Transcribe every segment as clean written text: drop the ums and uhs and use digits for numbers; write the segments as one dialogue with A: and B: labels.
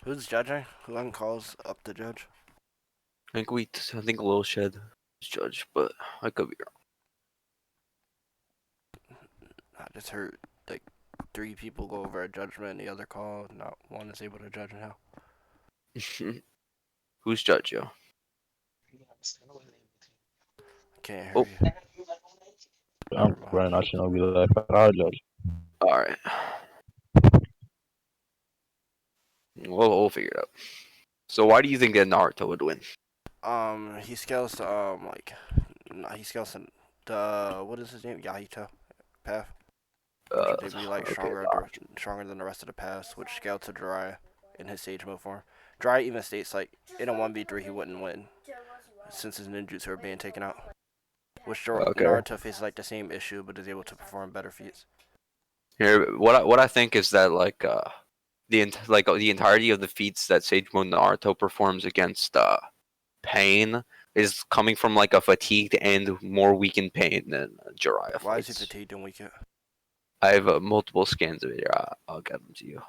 A: Who's judging? Who calls up the judge?
B: I think Lil Shed is judge, but I could be
A: I just heard like 3 people go over a judgment, the other call. Not one is able to judge now.
B: wrong. Who's judge, yo?
A: Can't hear
B: Oh,
A: you.
C: I'm
A: Never mind.
C: running. I should not be left at our judge.
B: all right. We'll figure it out. So why do you think that Naruto would win?
A: He scales to he scales to the what is his name? Yahito path, which
B: Uh,
A: would be like
B: okay.
A: stronger than the rest of the paths, which scaled to Jiraiya in his sage mode form. Jiraiya even states like in a 1v3 he wouldn't win since his ninjutsu are being taken out. Which
B: Okay.
A: Naruto faces like the same issue, but is able to perform better feats.
B: Here, what I think is that like the entirety of the feats that Sage Mode Naruto performs against Pain is coming from like a fatigued and more weakened Pain than Jiraiya
A: Why is he
B: fights.
A: fatigued and weak?
B: I have multiple scans of it here. I'll get them to you.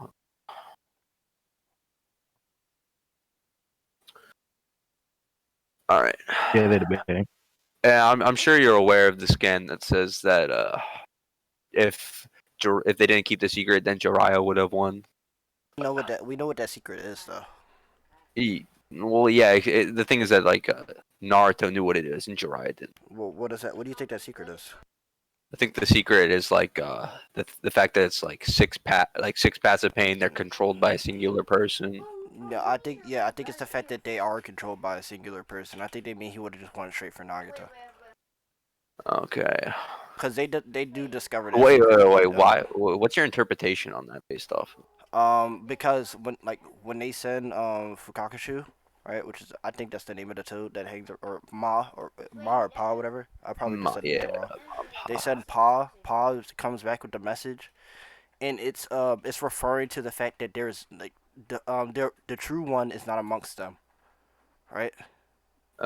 B: All right.
C: Yeah, they're debating.
B: And I'm sure you're aware of the scan that says that if they didn't keep the secret, then Jiraiya would have won.
A: We know what that secret is though.
B: Well, yeah. The thing is that like Naruto knew what it is, and Jiraiya didn't.
A: Well, what is that? What do you think that secret is?
B: I think the secret is like the fact that it's like six paths of pain. They're controlled by a singular person.
A: I think it's the fact that they are controlled by a singular person. I think they mean he would have just gone straight for Nagata.
B: Okay.
A: Because they do discover that.
B: Wait.
A: secret,
B: Why? What's your interpretation on that based off?
A: Because when they send Fukakushu, right, which is I think that's the name of the toad that hangs or Ma or Pa whatever. I probably just said
B: Yeah.
A: it wrong. They said Pa comes back with the message, and it's referring to the fact that there's like the true one is not amongst them, right?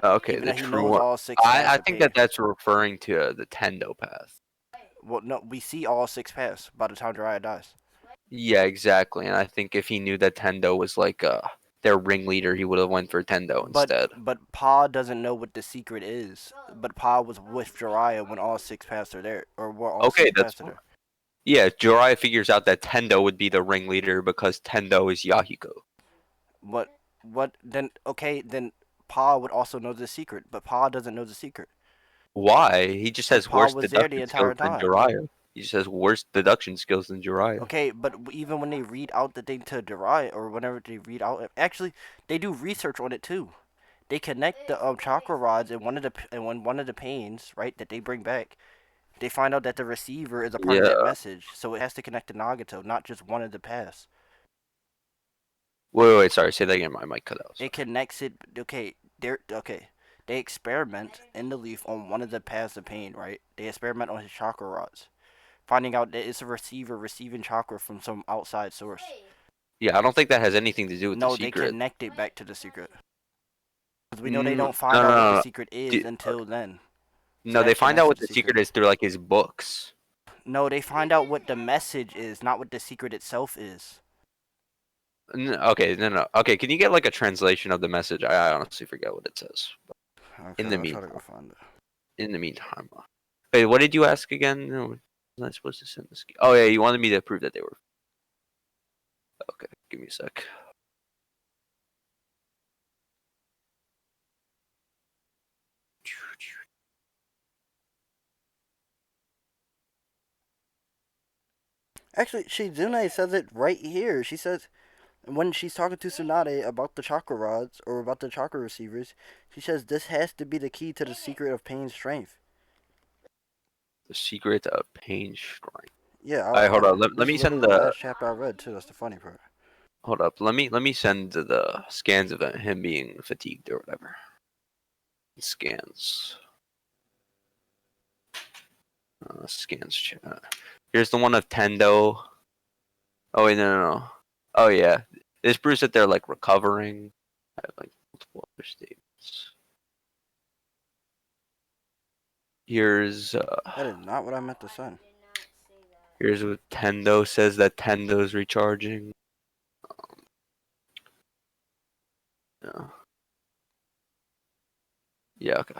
B: Okay,
A: Even
B: the
A: though he
B: true
A: knows
B: one.
A: all 6 paths
B: I
A: of
B: think
A: pain.
B: that that's referring to the Tendo path.
A: Well, no, we see all 6 paths by the time Jiraiya dies.
B: Yeah, exactly. And I think if he knew that Tendo was like their ringleader, he would have went for Tendo instead.
A: But Pa doesn't know what the secret is. But Pa was with Jiraiya when all 6 paths are there, or were all
B: Okay,
A: six
B: that's
A: paths are there.
B: yeah. Jiraiya figures out that Tendo would be the ringleader because Tendo is Yahiko.
A: What then? Okay, then Pa would also know the secret, but Pa doesn't know the secret
B: Why? He just
A: because
B: has
A: Pa
B: worse
A: was there the
B: deduction skills
A: entire
B: than
A: time.
B: Jiraiya. He just has worse deduction skills than Jiraiya.
A: Okay, but even when they read out the thing to Jiraiya, or whenever they read out, actually they do research on it too. They connect the chakra rods in one of the pains, right, that they bring back. They find out that the receiver is a part of that
B: Yeah.
A: message, so it has to connect to Nagato, not just one of the paths.
B: Wait. Sorry. Say that again. My mic cut out. Sorry.
A: It connects it. Okay, They experiment in the leaf on one of the paths of pain, right? They experiment on his chakra rods, finding out that it's a receiver receiving chakra from some outside source.
B: Yeah, I don't think that has anything to do with the
A: No, they
B: secret.
A: connect it back to the secret. Because we know they don't
B: No,
A: find out what the
B: no.
A: secret is until then. So
B: No, they
A: that
B: find out
A: connects to
B: what
A: the
B: the secret is through like his books.
A: No, they find out what the message is, not what the secret itself is.
B: Okay, no. Okay, can you get like a translation of the message? I honestly forget what it says.
A: Okay,
B: In the
A: I'll try to
B: meantime,
A: go find it.
B: wait, what did you ask again? No, was I supposed to send this? Oh yeah, you wanted me to prove that they were. Okay, give me a sec.
A: Actually, Shizune says it right here. She says when she's talking to Tsunade about the chakra rods or about the chakra receivers, she says this has to be the key to the secret of pain's strength.
B: The secret of pain strength.
A: Yeah,
B: Alright, hold on.
A: this
B: Let
A: is
B: me send
A: literally the
B: the.
A: last chapter I read too. That's the funny part.
B: Hold up. Let me send the scans of him being fatigued or whatever. Scans. Scans chat. Here's the one of Tendo. Oh wait, no. Oh yeah, this proves that they're like recovering. I have like multiple other statements. Here's
A: That is not what I meant to send.
B: here's what Tendo says that Tendo's recharging. Yeah. Yeah. Okay.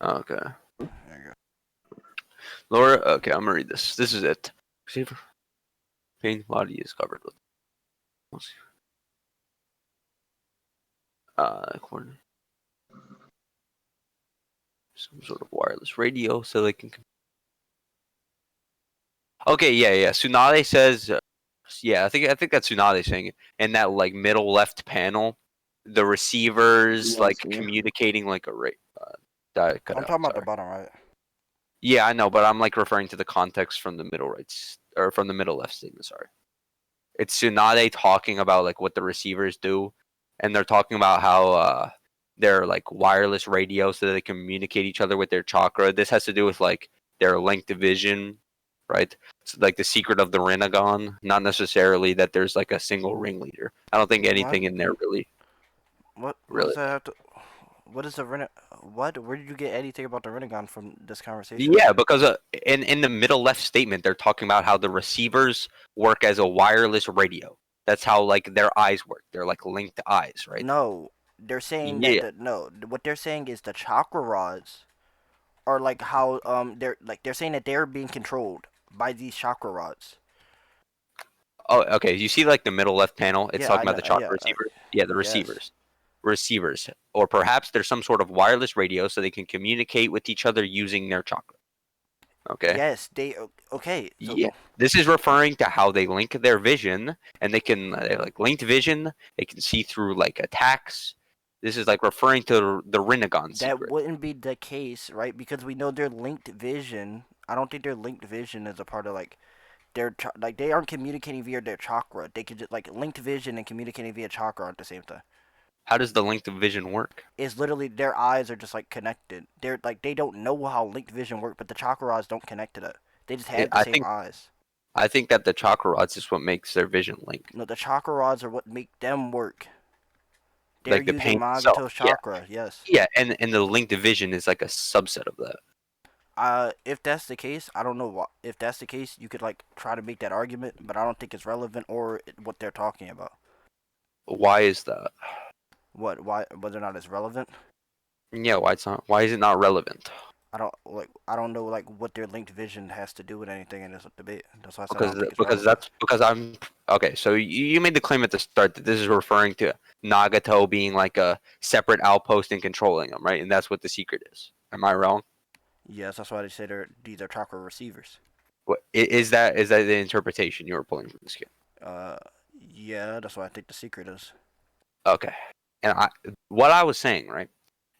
B: Okay.
A: There you go.
B: Laura. Okay, I'm gonna read this. This is it. Receiver. Pain body is covered with. Let's see. Coordinate. Some sort of wireless radio so they can. Okay, yeah. Tsunade says, yeah, I think that's Tsunade saying it. And that like middle left panel, the receivers like communicating like a rate. That cut
A: I'm
B: out.
A: talking about the
B: Sorry.
A: bottom right.
B: Yeah, I know, but I'm like referring to the context from the middle right or from the middle left statement. Sorry, it's Tsunade talking about like what the receivers do, and they're talking about how they're like wireless radio so that they communicate each other with their chakra. This has to do with like their link division, right? So, like the secret of the Rinnegan, not necessarily that there's like a single ringleader. I don't think
A: What?
B: anything in there really,
A: What
B: really.
A: does that have to? What is the What? Where did you get anything about the Rinnegan from this conversation?
B: Yeah, because in the middle left statement, they're talking about how the receivers work as a wireless radio. That's how like their eyes work. They're like linked eyes, right?
A: No, they're saying that
B: Yeah.
A: no. What they're saying is the chakra rods are like how they're saying that they're being controlled by these chakra rods.
B: Oh, okay. You see like the middle left panel? It's
A: Yeah, I
B: talking about
A: know.
B: the chakra
A: Yeah,
B: receivers. Yeah, the
A: yes,
B: receivers, or perhaps there's some sort of wireless radio so they can communicate with each other using their chakra. Okay.
A: yes. Okay. So
B: Yeah. This is referring to how they link their vision, and they can like linked vision. They can see through like attacks. This is like referring to the Rinnegan
A: that
B: secret.
A: wouldn't be the case, right? Because we know their linked vision. I don't think their linked vision is a part of like like they aren't communicating via their chakra. They could just like linked vision and communicating via chakra at the same time.
B: How does the linked vision work?
A: It's literally their eyes are just like connected. They're like they don't know how linked vision work, but the chakra rods don't connect to that. They just
B: It,
A: have the
B: I
A: same
B: think
A: eyes.
B: I think that the chakra rods is what makes their vision link,
A: No, the chakra rods are what make them work. They're
B: like the
A: using
B: pain itself.
A: Magato's
B: Yeah,
A: chakra. Yes.
B: yeah, and the linked vision is like a subset of that.
A: If that's the case, I don't know what. If that's the case, you could like try to make that argument, but I don't think it's relevant or what they're talking about.
B: Why is that?
A: What? Why? Whether or not it's relevant,
B: Yeah, why it's not? Why is it not relevant?
A: I don't like. I don't know like what their linked vision has to do with anything in this debate. That's why I said I
B: Because
A: don't think it's
B: because
A: relevant.
B: that's because I'm okay. So you made the claim at the start that this is referring to Nagato being like a separate outpost and controlling them, right? And that's what the secret is. Am I wrong?
A: Yes, that's why they say these are chakra receivers.
B: What is that the interpretation you were pulling from this kid?
A: Uh, yeah, that's what I think the secret is.
B: Okay. And what I was saying, right,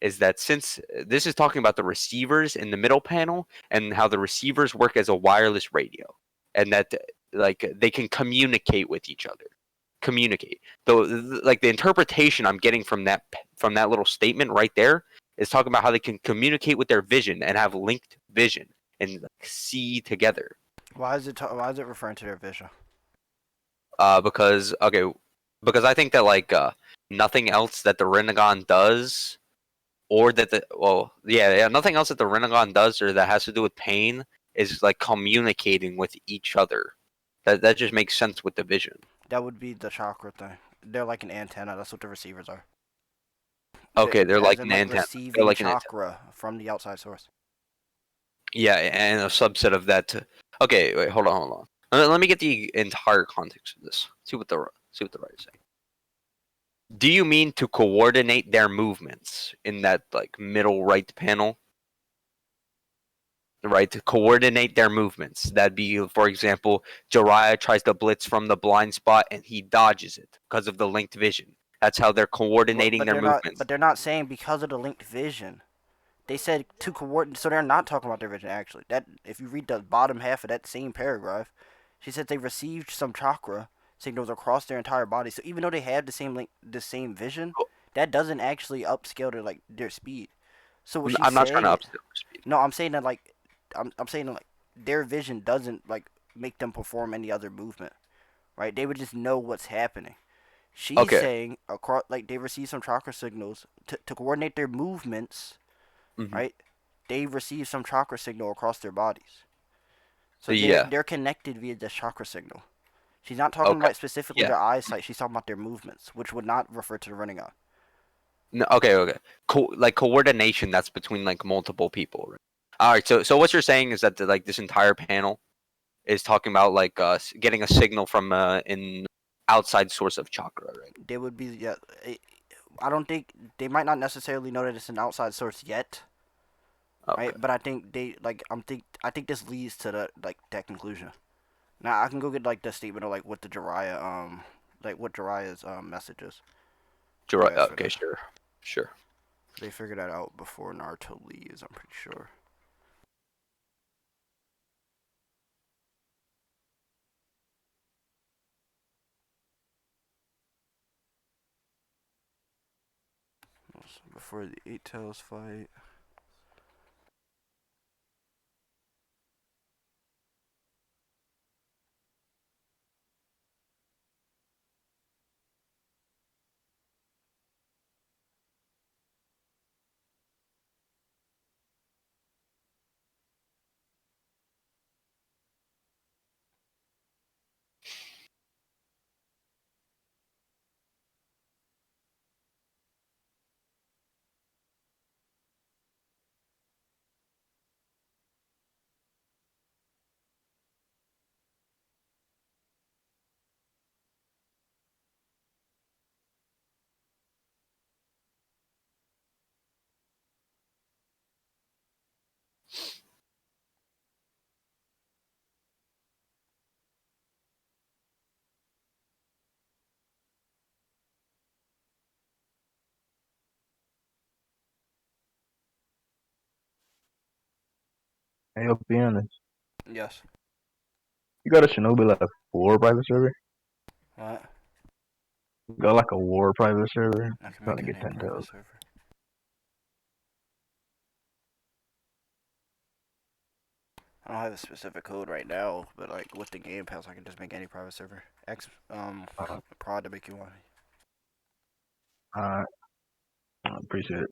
B: is that since this is talking about the receivers in the middle panel and how the receivers work as a wireless radio, and that like they can communicate with each other, communicate. So like the interpretation I'm getting from that little statement right there is talking about how they can communicate with their vision and have linked vision and like, see together.
A: Why is it referring to their vision?
B: Because okay, because I think that like nothing else that the Rinnegan does, or that the nothing else that the Rinnegan does or that has to do with pain is like communicating with each other. That just makes sense with the vision.
A: That would be the chakra thing. They're like an antenna. That's what the receivers are.
B: Okay, they're
A: As
B: like
A: in
B: an
A: like
B: antenna. They're
A: receiving
B: like an antenna.
A: chakra from the outside source.
B: Yeah, and a subset of that. Okay, wait, hold on. Let me get the entire context of this. See what the writer's saying. Do you mean to coordinate their movements in that like middle right panel? Right, to coordinate their movements. That'd be, for example, Jiraiya tries to blitz from the blind spot and he dodges it because of the linked vision. That's how they're coordinating
A: But
B: their
A: they're not.
B: movements.
A: But they're not saying because of the linked vision. They said to coordinate. So they're not talking about their vision actually. That if you read the bottom half of that same paragraph, she said they received some chakra signals across their entire body. So even though they have the same vision, that doesn't actually upscale to like their speed. So what she's
B: I'm not trying to
A: saying,
B: upskill their speed.
A: no, I'm saying that like, I'm saying that like their vision doesn't like make them perform any other movement, right? They would just know what's happening. She's
B: Okay.
A: saying across, like they receive some chakra signals to coordinate their movements,
B: Hmm.
A: right? They receive some chakra signal across their bodies, so they're
B: Yeah.
A: they're connected via the chakra signal. She's not talking
B: Okay.
A: about specifically
B: Yeah.
A: their eyesight. She's talking about their movements, which would not refer to the Rinnegan.
B: No, okay. Okay. Like coordination that's between like multiple people. Right? All right. So what you're saying is that like this entire panel is talking about like getting a signal from an outside source of chakra, right?
A: They would be, yeah. I don't think they might not necessarily know that it's an outside source yet, right?
B: Okay.
A: But I think I think this leads to that conclusion. Now I can go get like the statement of like what the Jiraiya like what Jiraiya's message is. You guys
B: Okay.
A: figure,
B: Sure. Sure.
A: cause they figured that out before Naruto leaves. I'm pretty sure. Before the Eight Tails fight.
C: Hey, I'll be honest.
A: Yes.
C: You got a Shinobi like war private server?
A: What?
C: You got like a war private server?
A: I
C: I'm
A: can
C: trying
A: make
C: to
A: a
C: get
A: new
C: 10
A: private
C: tails.
A: server. I don't have a specific code right now, but like with the game pass, I can just make any private server. X
C: Uh,
A: prod to make you one.
C: I appreciate it.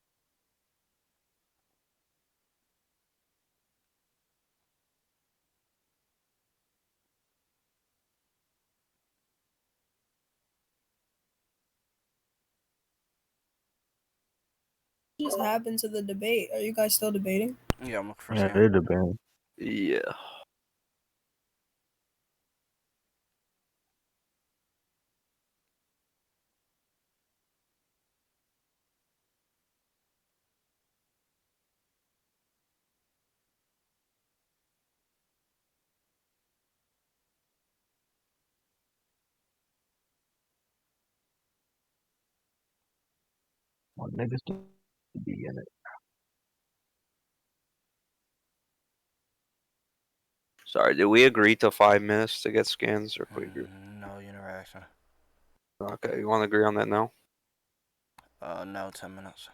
D: Just happened to the debate. Are you guys still debating?
A: Yeah, I'm looking for
C: Yeah,
A: Sam.
C: they're the band.
B: Yeah.
C: My niggas to be in it.
B: Sorry. Did we agree to 5 minutes to get scans, or we agree?
A: No interaction.
B: Okay. You want to agree on that now?
A: No, 10 minutes.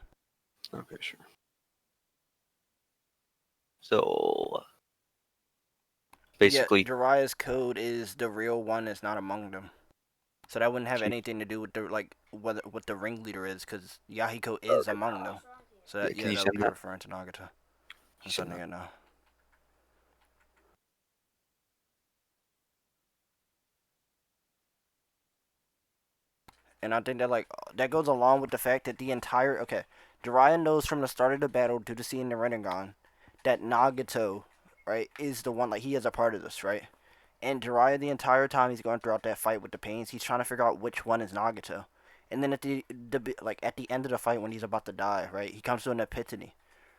B: Okay. Sure. So
A: Yeah,
B: basically,
A: Jiraiya's code is the real one is not among them. So that wouldn't have
B: she,
A: anything to do with the like what the ringleader is, because Yahiko is among them. So
B: yeah.
A: that,
B: Can
A: yeah,
B: you
A: that would
B: send
A: be
B: that?
A: referring to Nagata.
B: Can
A: I'm
B: you send
A: sending
B: that?
A: it now. And I think that like that goes along with the fact that the entire Jiraiya knows from the start of the battle due to seeing the Rinnegan that Nagato, right, is the one, like he is a part of this, right? And Jiraiya the entire time he's going throughout that fight with the pains, he's trying to figure out which one is Nagato. And then at the like at the end of the fight when he's about to die, right, he comes to an epiphany.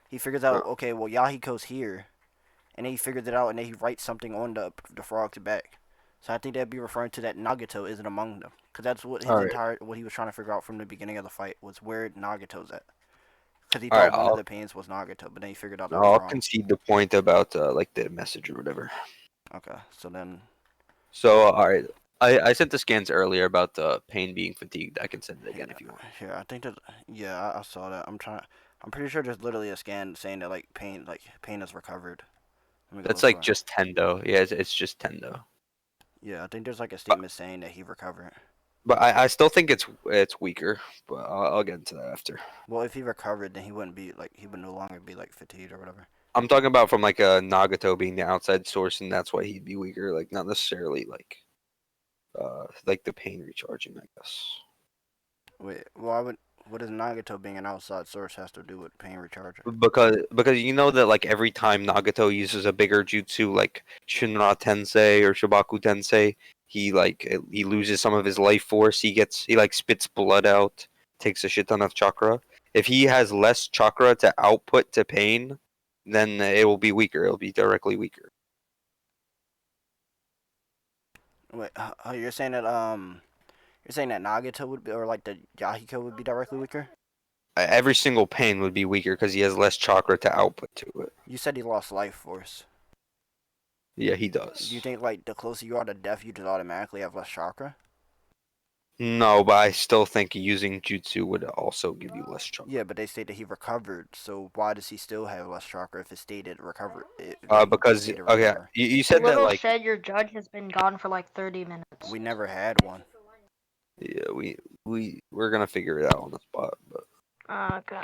A: He figures out,
B: Oh,
A: okay, well Yahiko's here, and then he figures it out, and then he writes something on the frog's back. So I think that'd be referring to that Nagato isn't among them, because that's what
B: all
A: his
B: right.
A: entire what he was trying to figure out from the beginning of the fight was where Nagato's at. Because he
B: All right.
A: thought one of the pains was Nagato, but then he figured out that was
B: I'll
A: wrong.
B: concede the point about like the message or whatever.
A: Okay, so then
B: So all right. I sent the scans earlier about the pain being fatigued. I can send it again if you want.
A: here I think that yeah I saw that. I'm pretty sure there's literally a scan saying that pain is recovered. Let me go
B: That's
A: look for
B: like
A: it.
B: just Tendo. Yeah, it's just Tendo.
A: Yeah, I think there's like a statement saying that he recovered.
B: But I still think it's weaker. But I'll get into that after.
A: Well, if he recovered, then he wouldn't be like he would no longer be like fatigued or whatever.
B: I'm talking about from like a Nagato being the outside source, and that's why he'd be weaker. Like not necessarily like the pain recharging, I guess.
A: Wait, why would what does Nagato being an outside source has to do with pain recharging?
B: Because you know that like every time Nagato uses a bigger jutsu like Shinra Tensei or Shibaku Tensei, he loses some of his life force. He like spits blood out, takes a shit ton of chakra. If he has less chakra to output to pain, then it will be weaker. It'll be directly weaker.
A: Wait, you're saying that Nagato would be or like the Yahiko would be directly weaker?
B: Every single pain would be weaker because he has less chakra to output to it.
A: You said he lost life force.
B: Yeah, he
A: Do you
B: does.
A: think like the closer you are to death, you just automatically have less chakra?
B: No, but I still think using jutsu would also give you less chakra.
A: Yeah, but they say that he recovered. So why does he still have less chakra if it stated recover? That he
B: Because
A: stated
B: okay,
A: recover.
B: you said that
E: Little
B: like
E: said your judge has been gone for like 30 minutes.
A: We never had one.
B: yeah, we're gonna figure it out on the spot, but
E: Okay.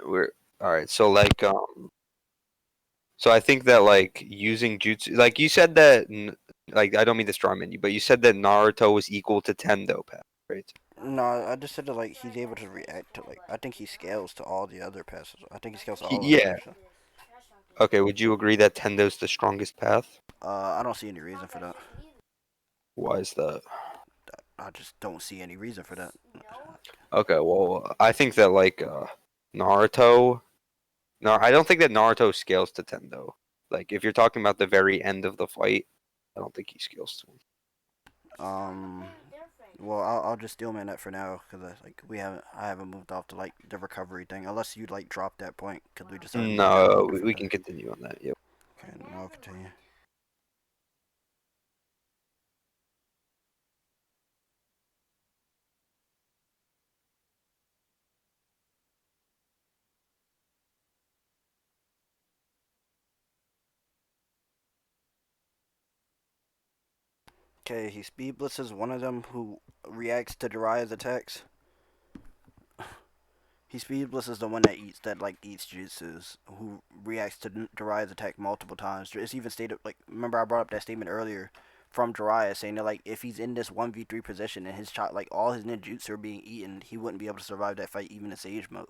B: we're all right. So so I think that like using jutsu, like you said that like I don't mean to strawman you, but you said that Naruto was equal to Tendo path, right?
A: No, I just said that like he's able to react to like I think he scales to all the other passes. I think he scales to all of them
B: Yeah.
A: actually.
B: Okay. Would you agree that Tendo's the strongest path?
A: I don't see any reason for that.
B: Why is that?
A: I just don't see any reason for that.
B: Okay. Well, I think that like Naruto. No, I don't think that Naruto scales to Tendo. Like if you're talking about the very end of the fight, I don't think he scales to him.
A: Um, well, I'll just steelman that for now because like I haven't moved off to like the recovery thing unless you like drop that point because we decided to move on to a
B: No,
A: different
B: we
A: thing.
B: can continue on that. Yep.
A: Okay, no, I'll continue. Okay, he speed blitzes one of them who reacts to Jiraiya's attacks. He speed blitzes the one that like eats jutsus, who reacts to Jiraiya's attack multiple times. It's even stated like remember I brought up that statement earlier from Jiraiya saying that like if he's in this 1v3 position and his shot like all his ninjutsu are being eaten, he wouldn't be able to survive that fight even in Sage mode.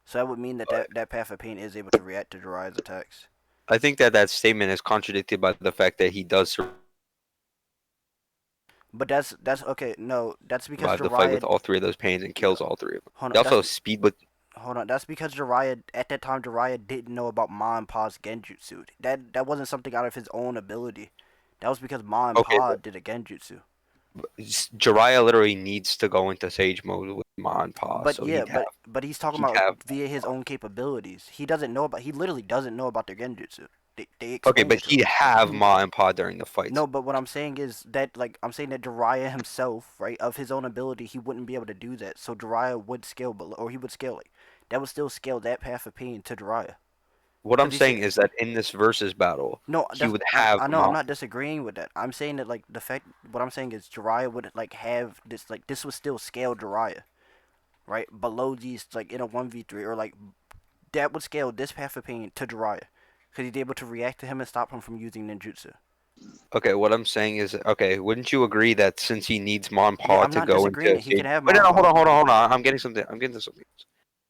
A: So that would mean that that path of pain is able to react to Jiraiya's attacks.
B: I think that that statement is contradicted by the fact that he does
A: But that's okay. No, that's because
B: survive the fight with
A: Jiraiya.
B: all three of those pains and kills all three of them.
A: Hold
B: He
A: on,
B: also speed with.
A: hold on. That's because Jiraiya at that time Jiraiya didn't know about Ma and Pa's genjutsu. That wasn't something out of his own ability. That was because Ma and
B: Okay,
A: Pa did a genjutsu.
B: Jiraiya literally needs to go into Sage mode with Ma and Pa,
A: But
B: so
A: yeah, but he's talking
B: he'd
A: about
B: have.
A: via his own capabilities. He doesn't know about. He literally doesn't know about their genjutsu. They
B: Okay,
A: explained
B: but
A: it to
B: he'd
A: him.
B: have Ma and Pa during the fights.
A: No, but what I'm saying is that like I'm saying that Jiraiya himself, right, of his own ability, he wouldn't be able to do that. So Jiraiya would scale below, or he would scale like that would still scale that path of pain to Jiraiya.
B: What I'm
A: Cause he said
B: saying is that in this versus battle,
A: no,
B: he
A: that's
B: would have
A: I know I'm
B: Ma.
A: not disagreeing with that. I'm saying that like the fact what I'm saying is Jiraiya would like have this like this would still scale Jiraiya, right, below these like in a 1v3 or like that would scale this path of pain to Jiraiya, cause he's able to react to him and stop him from using ninjutsu.
B: Okay, what I'm saying is, okay, wouldn't you agree that since he needs Ma and
A: Yeah,
B: Pa
A: I'm
B: to
A: not
B: go
A: disagreeing
B: into
A: that he can
B: Sage?
A: have
B: Wait, no,
A: Ma
B: no,
A: and
B: hold
A: Pa.
B: on, hold on, hold on. I'm getting something. I'm getting to something.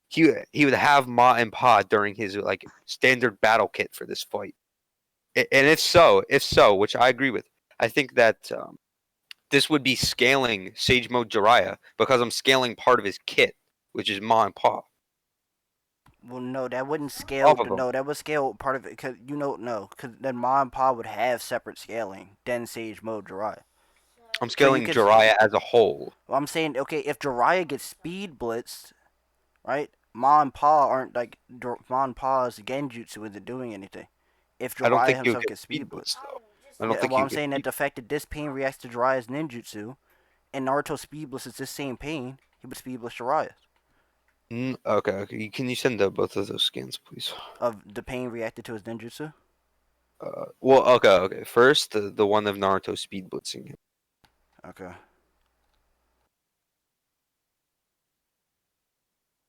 B: He would have Ma and Pa during his like standard battle kit for this fight. And if so, which I agree with, I think that this would be scaling Sage Mode Jiraiya because I'm scaling part of his kit, which is Ma and Pa,
A: Well, no, that wouldn't scale.
B: off of him.
A: No, that would scale part of it because no, because then Ma and Pa would have separate scaling than Sage Mode Jiraiya.
B: I'm
A: So you
B: scaling
A: could.
B: Jiraiya as a whole.
A: Well, I'm saying okay, if Jiraiya gets speed blitzed, right? Ma and Pa aren't like Ma and Pa's genjutsu isn't doing anything. If
B: I don't
A: Jiraiya
B: think he'll
A: himself
B: get
A: gets
B: speed
A: speed
B: blitz
A: blitzed,
B: though. I don't
A: yeah.
B: think
A: Well,
B: he'll
A: I'm
B: get
A: saying that
B: speed.
A: the fact that this pain reacts to Jiraiya's ninjutsu and Naruto speed blitzes this same pain, he would speed blitz Jiraiya.
B: Okay, okay. Can you send both of those scans, please?
A: Of the pain reacted to his ninjutsu.
B: Well, okay, okay. First, the one of Naruto speed blitzing him.
A: Okay.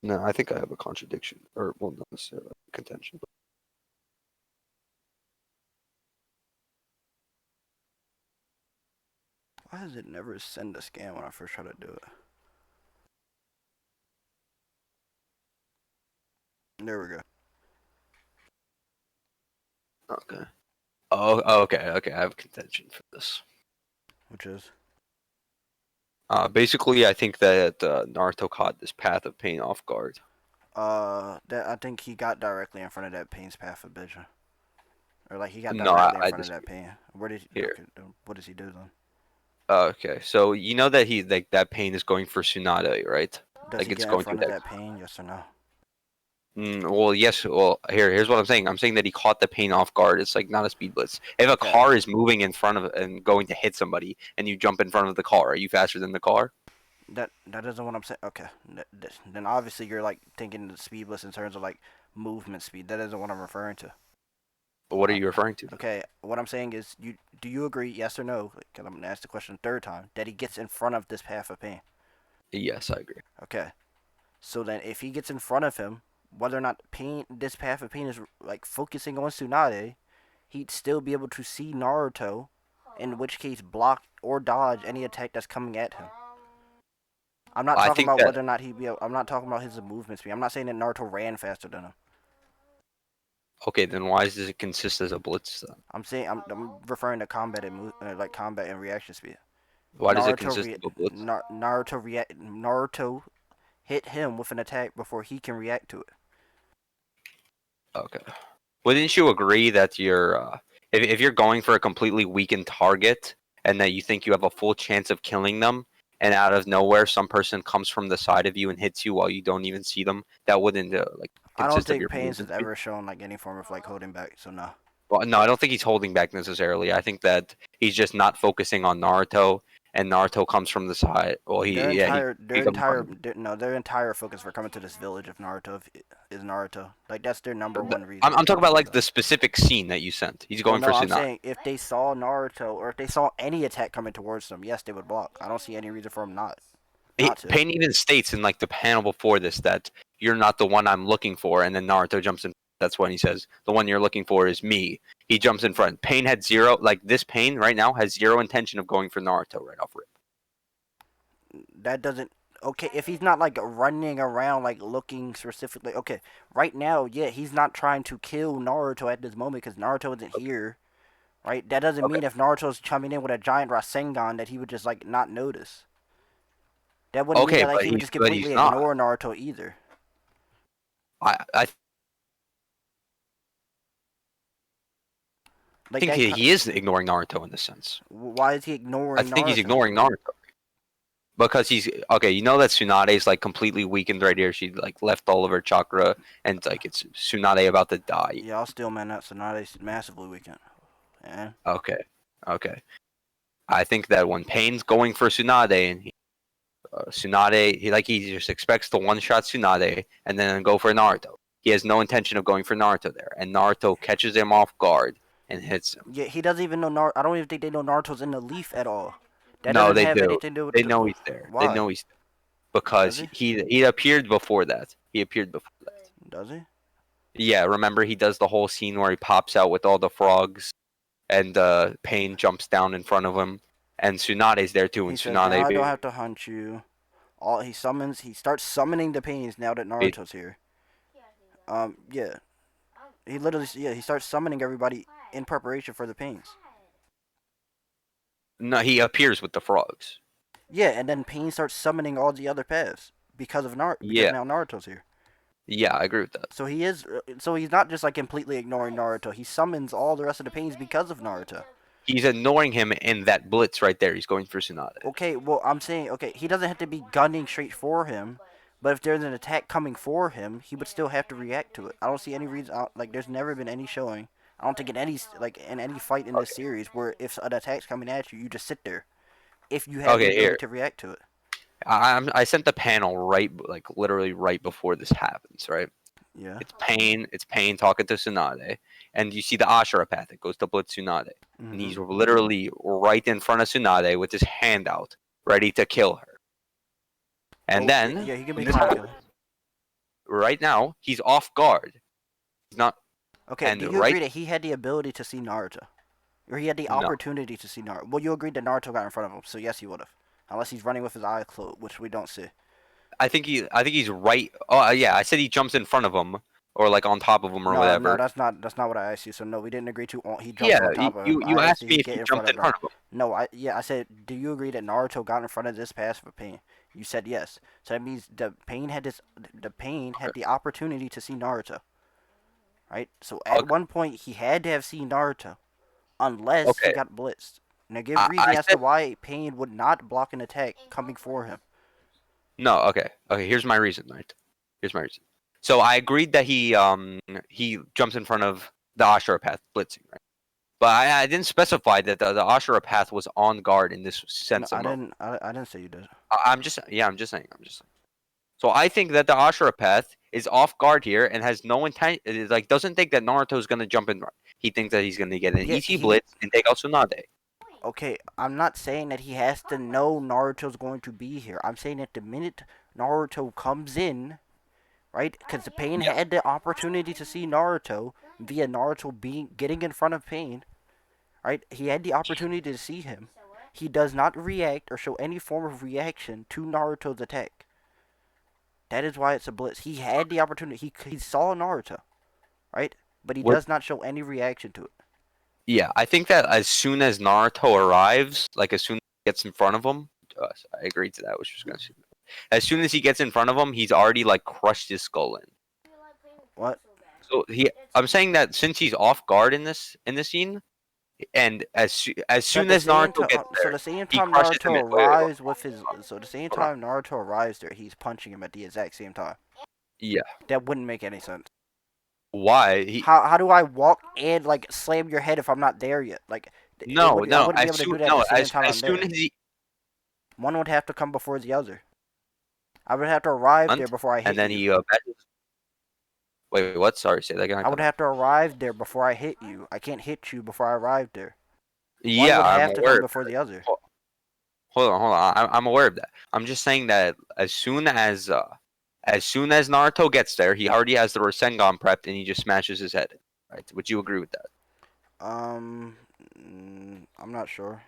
B: No, I think I have a contradiction, or well, not necessarily a contention. But...
A: Why does it never send a scan when I first try to do it? There we go.
B: Okay. Oh, okay. I have a contention for this.
A: Which is?
B: Basically, I think that Naruto caught this path of pain off guard.
A: That I think he got directly in front of that pain's path of vision. Or like he got
B: No,
A: directly in
B: I
A: front of that
B: disagree.
A: pain. Where did he,
B: Here.
A: okay, what does he do then?
B: Okay, so you know that he like that pain is going for Tsunade, right?
A: Does
B: Like
A: he
B: it's
A: get in
B: going through
A: front of
B: that.
A: that pain? Yes or no?
B: Well, yes. Well, here's what I'm saying. I'm saying that he caught the pain off guard. It's like not a speed blitz. If a
A: Okay.
B: car is moving in front of and going to hit somebody, and you jump in front of the car, are you faster than the car?
A: That isn't what I'm saying. Okay, then obviously you're like thinking the speedless in terms of like movement speed. That isn't what I'm referring to.
B: But what are you referring to?
A: Okay, what I'm saying is, do you agree? Yes or no? Because I'm gonna ask the question a third time. That he gets in front of this path of pain.
B: Yes, I agree.
A: Okay, so then if he gets in front of him, whether or not this path of pain is like focusing on Tsunade, he'd still be able to see Naruto, in which case block or dodge any attack that's coming at him. I'm not
B: I
A: talking
B: think
A: about
B: that
A: whether or not he'd be able, I'm not talking about his movement speed. I'm not saying that Naruto ran faster than him.
B: okay. Then why does it consist as a blitz then?
A: I'm saying I'm referring to combat and like combat and reaction speed.
B: Why does it consist of a blitz?
A: Naruto hit him with an attack before he can react to it.
B: Okay. Wouldn't you agree that if you're going for a completely weakened target and that you think you have a full chance of killing them, and out of nowhere some person comes from the side of you and hits you while you don't even see them, that wouldn't like
A: I don't
B: consist of
A: think
B: your
A: Pains has
B: movement speed?
A: ever shown like any form of like holding back. So no.
B: Well, no, I don't think he's holding back necessarily. I think that he's just not focusing on Naruto, and Naruto comes from the side. Well, he comes in front of him.
A: Their entire focus for coming to this village of Naruto is Naruto. Like that's their number
B: But
A: one reason
B: I'm
A: for
B: talking
A: coming
B: about
A: to
B: like
A: the
B: the
A: village.
B: specific scene that you sent. He's
A: Well,
B: going
A: no,
B: for
A: I'm
B: Tsunade.
A: saying if they saw Naruto or if they saw any attack coming towards them, yes, they would block. I don't see any reason for them not to.
B: Pain even states in like the panel before this that you're not the one I'm looking for, and then Naruto jumps in. That's when he says the one you're looking for is me. He jumps in front. Pain had zero, like this Pain right now has zero intention of going for Naruto right off rip.
A: That doesn't okay if he's not like running around like looking specifically. Okay, right now, yeah, he's not trying to kill Naruto at this moment because Naruto isn't here. Right? That doesn't
B: Okay,
A: mean if Naruto's coming in with a giant Rasengan that he would just like not notice. That wouldn't mean
B: okay,
A: that like he would just
B: but he's
A: completely
B: not.
A: ignore Naruto either.
B: I
A: Like
B: think
A: that.
B: he is ignoring Naruto in this sense.
A: Why is he
B: I
A: ignoring
B: think he's
A: Naruto?
B: ignoring Naruto because he's okay. You know that Tsunade is like completely weakened right here. She like left all of her chakra, and like it's Tsunade about to die.
A: Yeah, I'll still man that Tsunade's massively weakened. Yeah.
B: Okay, okay. I think that when Pain's going for Tsunade and Tsunade, he just expects to one shot Tsunade and then go for Naruto. He has no intention of going for Naruto there, and Naruto catches him off guard and hits him.
A: Yeah, he doesn't even know Naruto. I don't even think they know Naruto's in the leaf at all. That
B: No,
A: doesn't
B: they
A: have
B: do.
A: anything to do with
B: They
A: the.
B: know he's there. They
A: Why?
B: know he's there
A: Does
B: because
A: he?
B: he appeared before that. He appeared before that.
A: Does he?
B: Yeah, remember he does the whole scene where he pops out with all the frogs, and Pain jumps down in front of him, and Tsunade's there too,
A: He
B: and
A: says, "Now I don't
B: Tsunade.
A: have to hunt you." All he starts summoning the pains now that Naruto's here. Yeah, he starts summoning everybody in preparation for the pains.
B: No, he appears with the frogs.
A: Yeah, and then Pain starts summoning all the other paths because
B: Yeah,
A: now Naruto's here.
B: yeah, I agree with that.
A: So he's not just like completely ignoring Naruto. He summons all the rest of the pains because of Naruto.
B: He's ignoring him in that blitz right there. He's going for Tsunade.
A: Okay, well I'm saying he doesn't have to be gunning straight for him, but if there's an attack coming for him, he would still have to react to it. I don't see any reason like there's never been any showing. I don't think in any fight in this
B: Okay,
A: series where if an attack's coming at you, you just sit there. If you have the
B: okay,
A: ability
B: here.
A: to react to it.
B: I sent the panel right, like literally right before this happens, right?
A: Yeah.
B: It's Pain talking to Tsunade, and you see the Ashura path. It goes to blitz Tsunade, and
A: Mhm.
B: he's literally right in front of Tsunade with his hand out, ready to kill her. And
A: Oh
B: then
A: yeah, he can
B: when
A: be
B: this
A: kind of
B: happens,
A: killer.
B: right now he's off guard. He's not.
A: Okay,
B: And
A: do you
B: right
A: agree that he had the ability to see Naruto? Or he had the
B: no,
A: opportunity to see Naruto? Well, you agreed that Naruto got in front of him, so yes, he would have. Unless he's running with his eyes closed, which we don't see.
B: I think he's right. Oh yeah, I said he jumps in front of him or like on top of him or
A: No, no,
B: whatever.
A: that's not what I asked you. So no, we didn't agree to. He jumps
B: Yeah,
A: on top of him.
B: you
A: I asked
B: asked
A: did
B: me
A: he
B: if
A: get
B: he
A: in front
B: jumped
A: of
B: in front
A: Naruto.
B: of him.
A: No, I said, do you agree that Naruto got in front of this path of pain? You said yes. So that means the pain had
B: Okay.
A: the opportunity to see Naruto, right? So at
B: Okay.
A: one point he had to have seen Naruto, unless he
B: Okay.
A: got blitzed. Now give
B: I
A: reasoning as to
B: said
A: why pain would not block an attack coming for him.
B: no. Okay. Okay. Here's my reason. Right. Here's my reason. So I agreed that he jumps in front of the Ashura path blitzing, right? But I didn't specify that the Ashura path was on guard in this
A: No,
B: sense of
A: I
B: mode.
A: didn't. I didn't say you did.
B: I'm just yeah. I'm just saying. I'm just saying. So I think that the Ashura path is off guard here and has no intent. Like doesn't think that Naruto is gonna jump in. He thinks that he's gonna get an
A: Yeah,
B: easy blitz and take out Tsunade.
A: Okay, I'm not saying that he has to know Naruto's going to be here. I'm saying that the minute Naruto comes in, right? Because the Pain
B: Yeah.
A: had the opportunity to see Naruto via Naruto getting in front of Pain, right? He had the opportunity to see him. He does not react or show any form of reaction to Naruto's attack. That is why it's a blitz. He had the opportunity. He saw Naruto, right? But he
B: We're
A: does not show any reaction to it.
B: Yeah, I think that as soon as Naruto arrives, like as soon as he gets in front of him, I agreed to that, which was gonna shoot. As soon as he gets in front of him, he's already like crushed his skull in.
A: What?
B: So I'm saying that since he's off guard in this scene, and as
A: So at
B: soon
A: the
B: as
A: same
B: Naruto
A: time,
B: gets
A: so
B: there,
A: the same
B: he
A: time
B: crushes him.
A: Naruto arrives with his, so the same
B: Hold on.
A: time Naruto arrives there, he's punching him at the exact same time.
B: Yeah.
A: That wouldn't make any sense.
B: Why?
A: How do I walk and like slam your head if I'm not there yet? Like
B: No,
A: I
B: no.
A: wouldn't be able to do that at the same time
B: As
A: I'm
B: soon
A: there.
B: as he
A: One would have to come before the other. I would have to arrive there before I hit
B: and then
A: you.
B: he wait, what? Sorry, say that again.
A: I would have to arrive there before I hit you. I can't hit you before I arrive there. One
B: Yeah,
A: would
B: I'm
A: have to
B: aware
A: come
B: of
A: before the other.
B: hold on. I'm aware of that. I'm just saying that as soon as Naruto gets there, he already has the Rasengan prepped, and he just smashes his head. Right? Would you agree with that?
A: I'm not sure.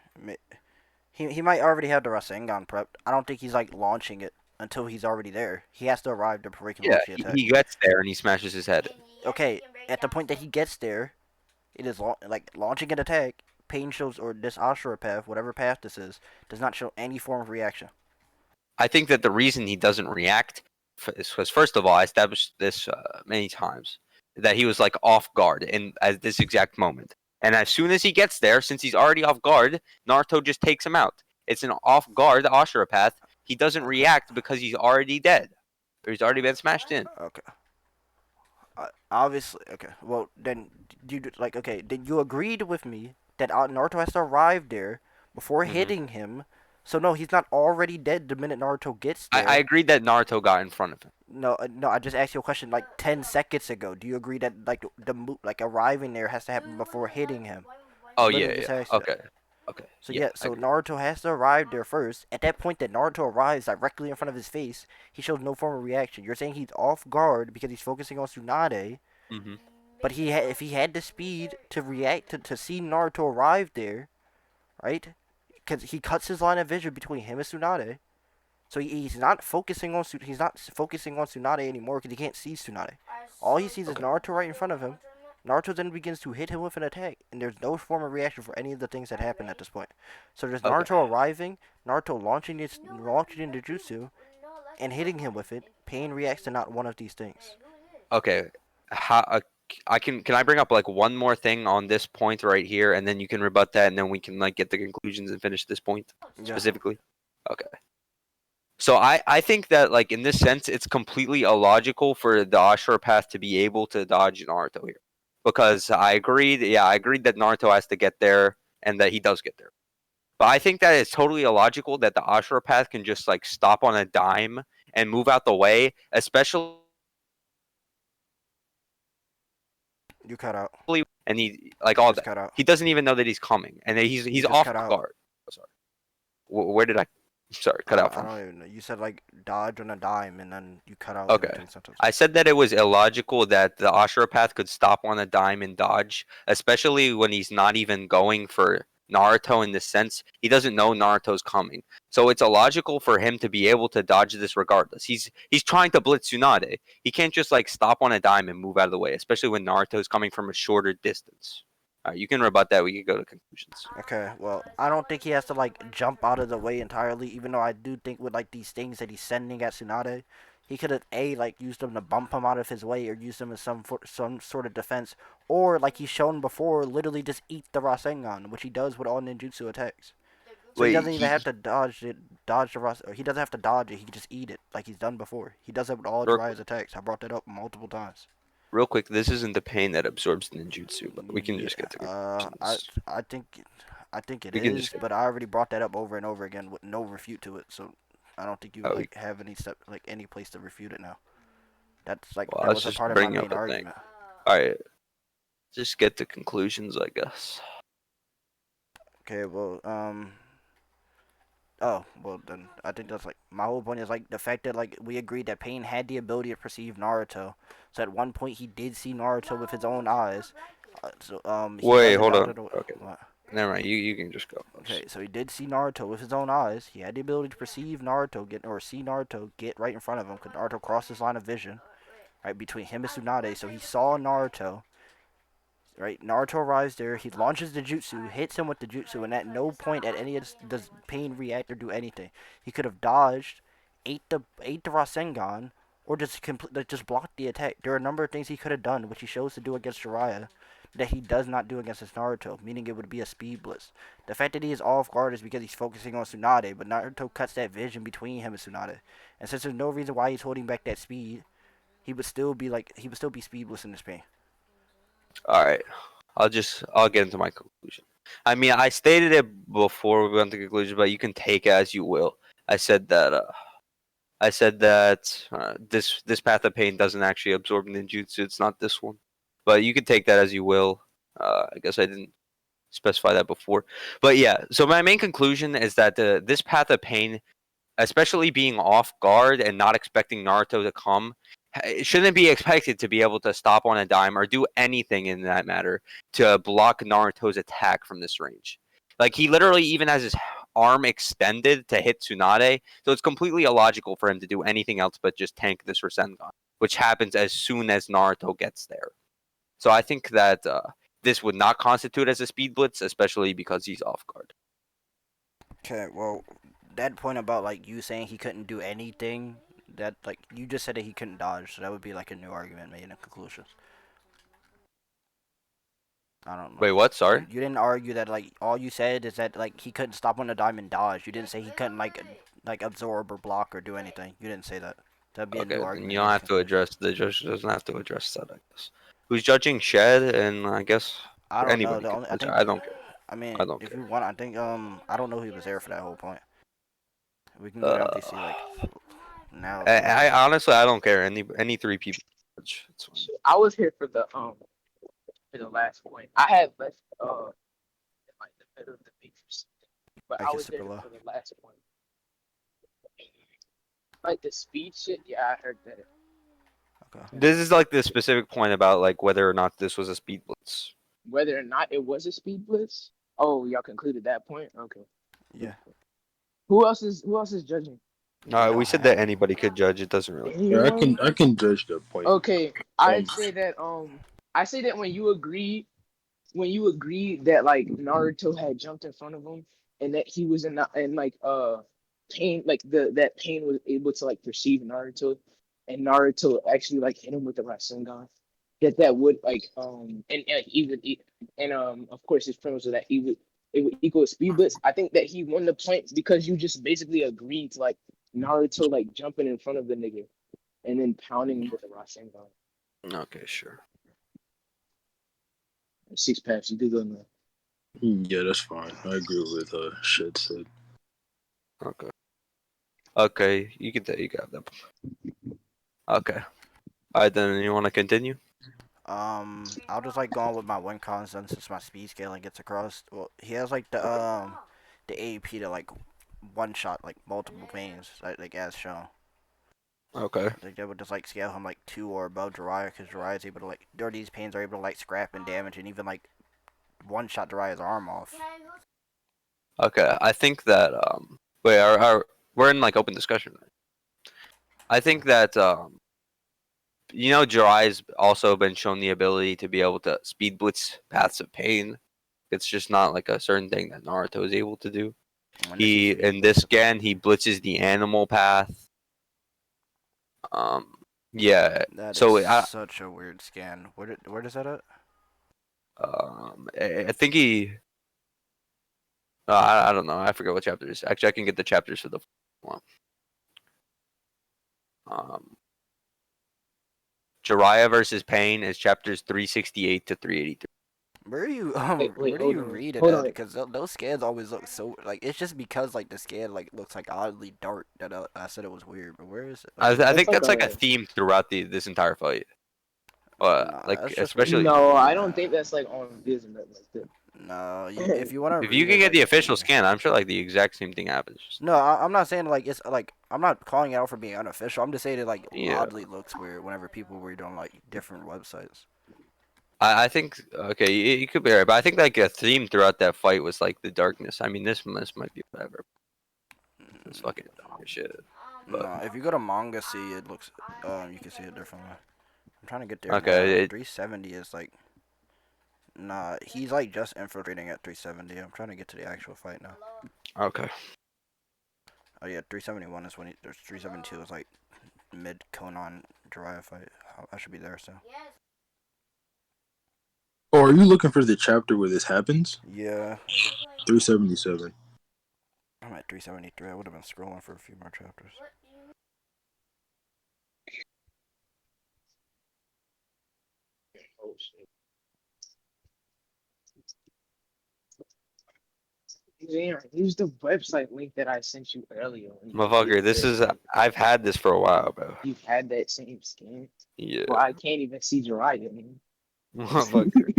A: He might already have the Rasengan prepped. I don't think he's like launching it until he's already there. He has to arrive there before he can
B: Yeah,
A: launch the attack.
B: he gets there and he smashes his head.
A: Okay, at the point that he gets there, it is like launching an attack. Pain shows, or this Ashura path, whatever path this is, does not show any form of reaction.
B: I think that the reason he doesn't react is because, first of all, I established this many times that he was like off guard at this exact moment. And as soon as he gets there, since he's already off guard, Naruto just takes him out. It's an off guard Ashura path. He doesn't react because he's already dead, or he's already been smashed in.
A: Okay. Obviously, okay. Well, then then you agreed with me that Naruto has to arrive there before hitting him. So no, he's not already dead the minute Naruto gets there.
B: I agreed that Naruto got in front of him.
A: No, no. I just asked you a question like 10 seconds ago. Do you agree that like arriving there has to happen before hitting him?
B: Oh
A: Literally
B: yeah,
A: just
B: yeah.
A: asked you that.
B: Okay, okay.
A: So
B: yeah,
A: so
B: I agree.
A: Naruto has to arrive there first. At that point that Naruto arrives directly in front of his face, he shows no form of reaction. You're saying he's off guard because he's focusing on Tsunade.
B: Mm-hmm.
A: But if he had the speed to react to see Naruto arrive there, right? Because he cuts his line of vision between him and Tsunade, so he's not focusing on Tsunade anymore because he can't see Tsunade. All he sees is Naruto right in front of him. Naruto then begins to hit him with an attack, and there's no form of reaction for any of the things that happen at this point. So there's Naruto arriving, Naruto launching the jutsu, and hitting him with it. Pain reacts to not one of these things.
B: Okay. How can I bring up like one more thing on this point right here, and then you can rebut that, and then we can like get the conclusions and finish this point specifically. Okay. So I think that like in this sense, it's completely illogical for the Ashura path to be able to dodge Naruto here, because I agreed. Yeah, I agreed that Naruto has to get there, and that he does get there. But I think that it's totally illogical that the Ashura path can just like stop on a dime and move out the way, especially.
A: You cut out.
B: And he like all
A: Just
B: that.
A: cut out.
B: He doesn't even know that he's coming, and he's
A: just
B: off
A: cut out.
B: guard. Oh, sorry. Where did I? Sorry, cut out
A: I
B: from.
A: don't even know. You said like dodge on a dime, and then you cut out in
B: Okay.
A: between sentences.
B: I said that it was illogical that the Ashiropath could stop on a dime and dodge, especially when he's not even going for Naruto in the sense he doesn't know Naruto's coming. So it's illogical for him to be able to dodge this regardless. He's trying to blitz Tsunade. He can't just like stop on a dime and move out of the way, especially when Naruto's coming from a shorter distance. Alright, you can rebut that. We can go to conclusions.
A: Okay, well, I don't think he has to like jump out of the way entirely. Even though I do think with like these things that he's sending at Tsunade, he could have like used them to bump him out of his way or use them as some sort of defense, or like he's shown before, literally just eat the Rasengan, which he does with all ninjutsu attacks. So he
B: Wait,
A: doesn't even have to dodge it, dodge the Ras. Or he doesn't have to dodge it. He can just eat it like he's done before. He does it with all
B: real,
A: Jiraiya's attacks. I brought that up multiple times.
B: real quick, this isn't the pain that absorbs ninjutsu, but we can
A: Yeah,
B: just get to
A: I
B: conclusions.
A: I think I think it
B: We can just
A: is,
B: get.
A: but I already brought that up over and over again with no refute to it. So I don't think you
B: Oh,
A: like have any step like any place to refute it now. That's like
B: well,
A: that
B: let's
A: was a
B: just
A: part of my
B: bring up
A: main
B: a thing.
A: argument.
B: All right, just get to conclusions, I guess.
A: Okay, well, oh, well then I think that's like my whole point is like the fact that like we agreed that Pain had the ability to perceive Naruto. So at one point he did see Naruto with his own eyes. He
B: Wait,
A: wasn't
B: hold
A: out
B: on.
A: of the way.
B: Okay,
A: What?
B: never mind. You can just go.
A: Okay, so he did see Naruto with his own eyes. He had the ability to perceive Naruto get or see Naruto get right in front of him because Naruto crossed his line of vision, right between him and Tsunade. So he saw Naruto. Right, Naruto arrives there. He launches the jutsu, hits him with the jutsu, and at no point at any of this does Pain react or do anything. He could have dodged, ate the Rasengan, or just blocked the attack. There are a number of things he could have done, which he chose to do against Jiraiya, that he does not do against his Naruto, meaning it would be a speed blitz. The fact that he is off guard is because he's focusing on Tsunade, but Naruto cuts that vision between him and Tsunade. And since there's no reason why he's holding back that speed, he would still be speedless in this Pain.
B: All right, I'll get into my conclusion. I mean, I stated it before we went to conclusion, but you can take it as you will. I said that. This path of pain doesn't actually absorb ninjutsu. It's not this one, but you can take that as you will. I guess I didn't specify that before, but yeah. So my main conclusion is that this path of pain, especially being off guard and not expecting Naruto to come, it shouldn't be expected to be able to stop on a dime or do anything in that matter to block Naruto's attack from this range. Like he literally even has his arm extended to hit Tsunade, so it's completely illogical for him to do anything else but just tank this Rasengan, which happens as soon as Naruto gets there. So I think that this would not constitute as a speed blitz, especially because he's off guard.
A: Okay, well, that point about like you saying he couldn't do anything, that like you just said that he couldn't dodge, so that would be like a new argument made in conclusion. I don't know.
B: Wait, what?
A: You,
B: Sorry.
A: you didn't argue that like all you said is that like he couldn't stop on the diamond dodge. You didn't say he couldn't like absorb or block or do anything. You didn't say that. That'd be a new
B: Okay, then you
A: argument
B: don't
A: made in
B: have to
A: conclusion.
B: address the judge doesn't have to address that, I guess. Who's judging Shed and I guess
A: I don't know.
B: anybody
A: The
B: can
A: only I
B: judge.
A: think
B: I don't care.
A: I mean
B: I don't
A: if
B: care.
A: you want I think I don't know who was there for that whole point. We can go down to see
B: Uh,
A: like now
B: I honestly I don't care. Any three people judge. It's fine.
F: I was here for the last point. I had left in like the middle of the beat for something, but
A: I
F: I
A: can
F: was
A: super
F: there
A: low.
F: for the last point. Like the speed shit, yeah, I heard that.
A: Okay.
B: This is like the specific point about like whether or not this was a speed blitz.
F: Whether or not it was a speed blitz. Oh, y'all concluded that point. Okay.
A: Yeah.
F: Who else is judging?
A: We
B: We
A: don't
B: said
A: have
B: that
A: any.
B: anybody could judge. It doesn't really.
C: Yeah,
F: Anyone?
C: I can judge that point.
F: Okay,
C: Um,
F: I say that when you agreed that like Naruto had jumped in front of him and that he was in the, and like pain like that pain was able to like perceive Naruto and Naruto actually like hit him with the Rasengan that would like and of course his premise was that it would equal a speed blitz. I think that he won the point because you just basically agreed to like Naruto like jumping in front of the nigga and then pounding him with the Rasengan.
B: Okay, sure.
F: Six packs, you do good man.
C: yeah, that's fine. I agree with Shed said.
B: Okay. Okay, you got that. Okay. All right, then you want to continue?
A: I'll just like go on with my win cons then since my speed scaling gets across. Well, he has like the AAP to like one shot like multiple pains, like as shown.
B: Okay.
A: Like they would just like scale him like 2 or above Jiraiya, because Jiraiya's able to like, or these pains are able to like scrap and damage and even like one shot Jiraiya's arm off.
B: Okay. I think that wait, we're in like open discussion. I think that Jiraiya's also been shown the ability to be able to speed blitz paths of pain. It's just not like a certain thing that Naruto is able to do. He in this scan he blitzes the animal path. Yeah.
A: That
B: So
A: is
B: I
A: such a weird scan. Where does that at?
B: I think he. I don't know. I forget what chapters. Actually, I can get the chapters for the one. Jiraiya versus Pain is chapters 368 to 383.
A: Where are you
F: Wait,
A: where do
F: hold
A: you
F: on.
A: read it
F: Hold
A: at?
F: on.
A: Because those scans always look so like, it's just because like the scan like looks like oddly dark that I said it was weird. But where is it? Like,
B: I
F: That's
B: think
F: like
B: that's like a
F: a
B: theme throughout this entire fight.
A: nah,
B: Like
A: that's just where you
B: especially
F: no. I
A: read
F: don't think
A: that.
F: that's like on Viz or nothing like that.
A: No, if you want to
B: if you
A: read
B: can
A: it,
B: get
A: like
B: the
A: if
B: official
A: you.
B: scan, I'm sure like the exact same thing happens.
A: No, I'm not saying like it's like, I'm not calling it out for being unofficial. I'm just saying it like
B: Yeah.
A: oddly looks weird whenever people read on like different websites.
B: I think okay, you could be right, but I think like a theme throughout that fight was like the darkness. I mean, this might be whatever. It's fucking dark as shit. But
A: No, if you go to manga, see it looks. You can see it differently. I'm trying to get there now.
B: okay,
A: 370 is like. Nah, he's like just infiltrating at 370. I'm trying to get to the actual fight now.
B: okay.
A: Oh yeah, 371 is when there's 372 is like mid Conan Jiraiya fight. I should be there so.
G: Oh, are you looking for the chapter where this happens?
A: Yeah,
G: 377.
A: I'm at 373. I would have been scrolling for a few more chapters.
F: Oh shit. Gian, use the website link that I sent you earlier.
B: Motherfucker, this is I've had this for a while, bro.
F: You've had that same skin.
B: Yeah.
F: Well, I can't even see Jiraiya, man.
B: Motherfucker.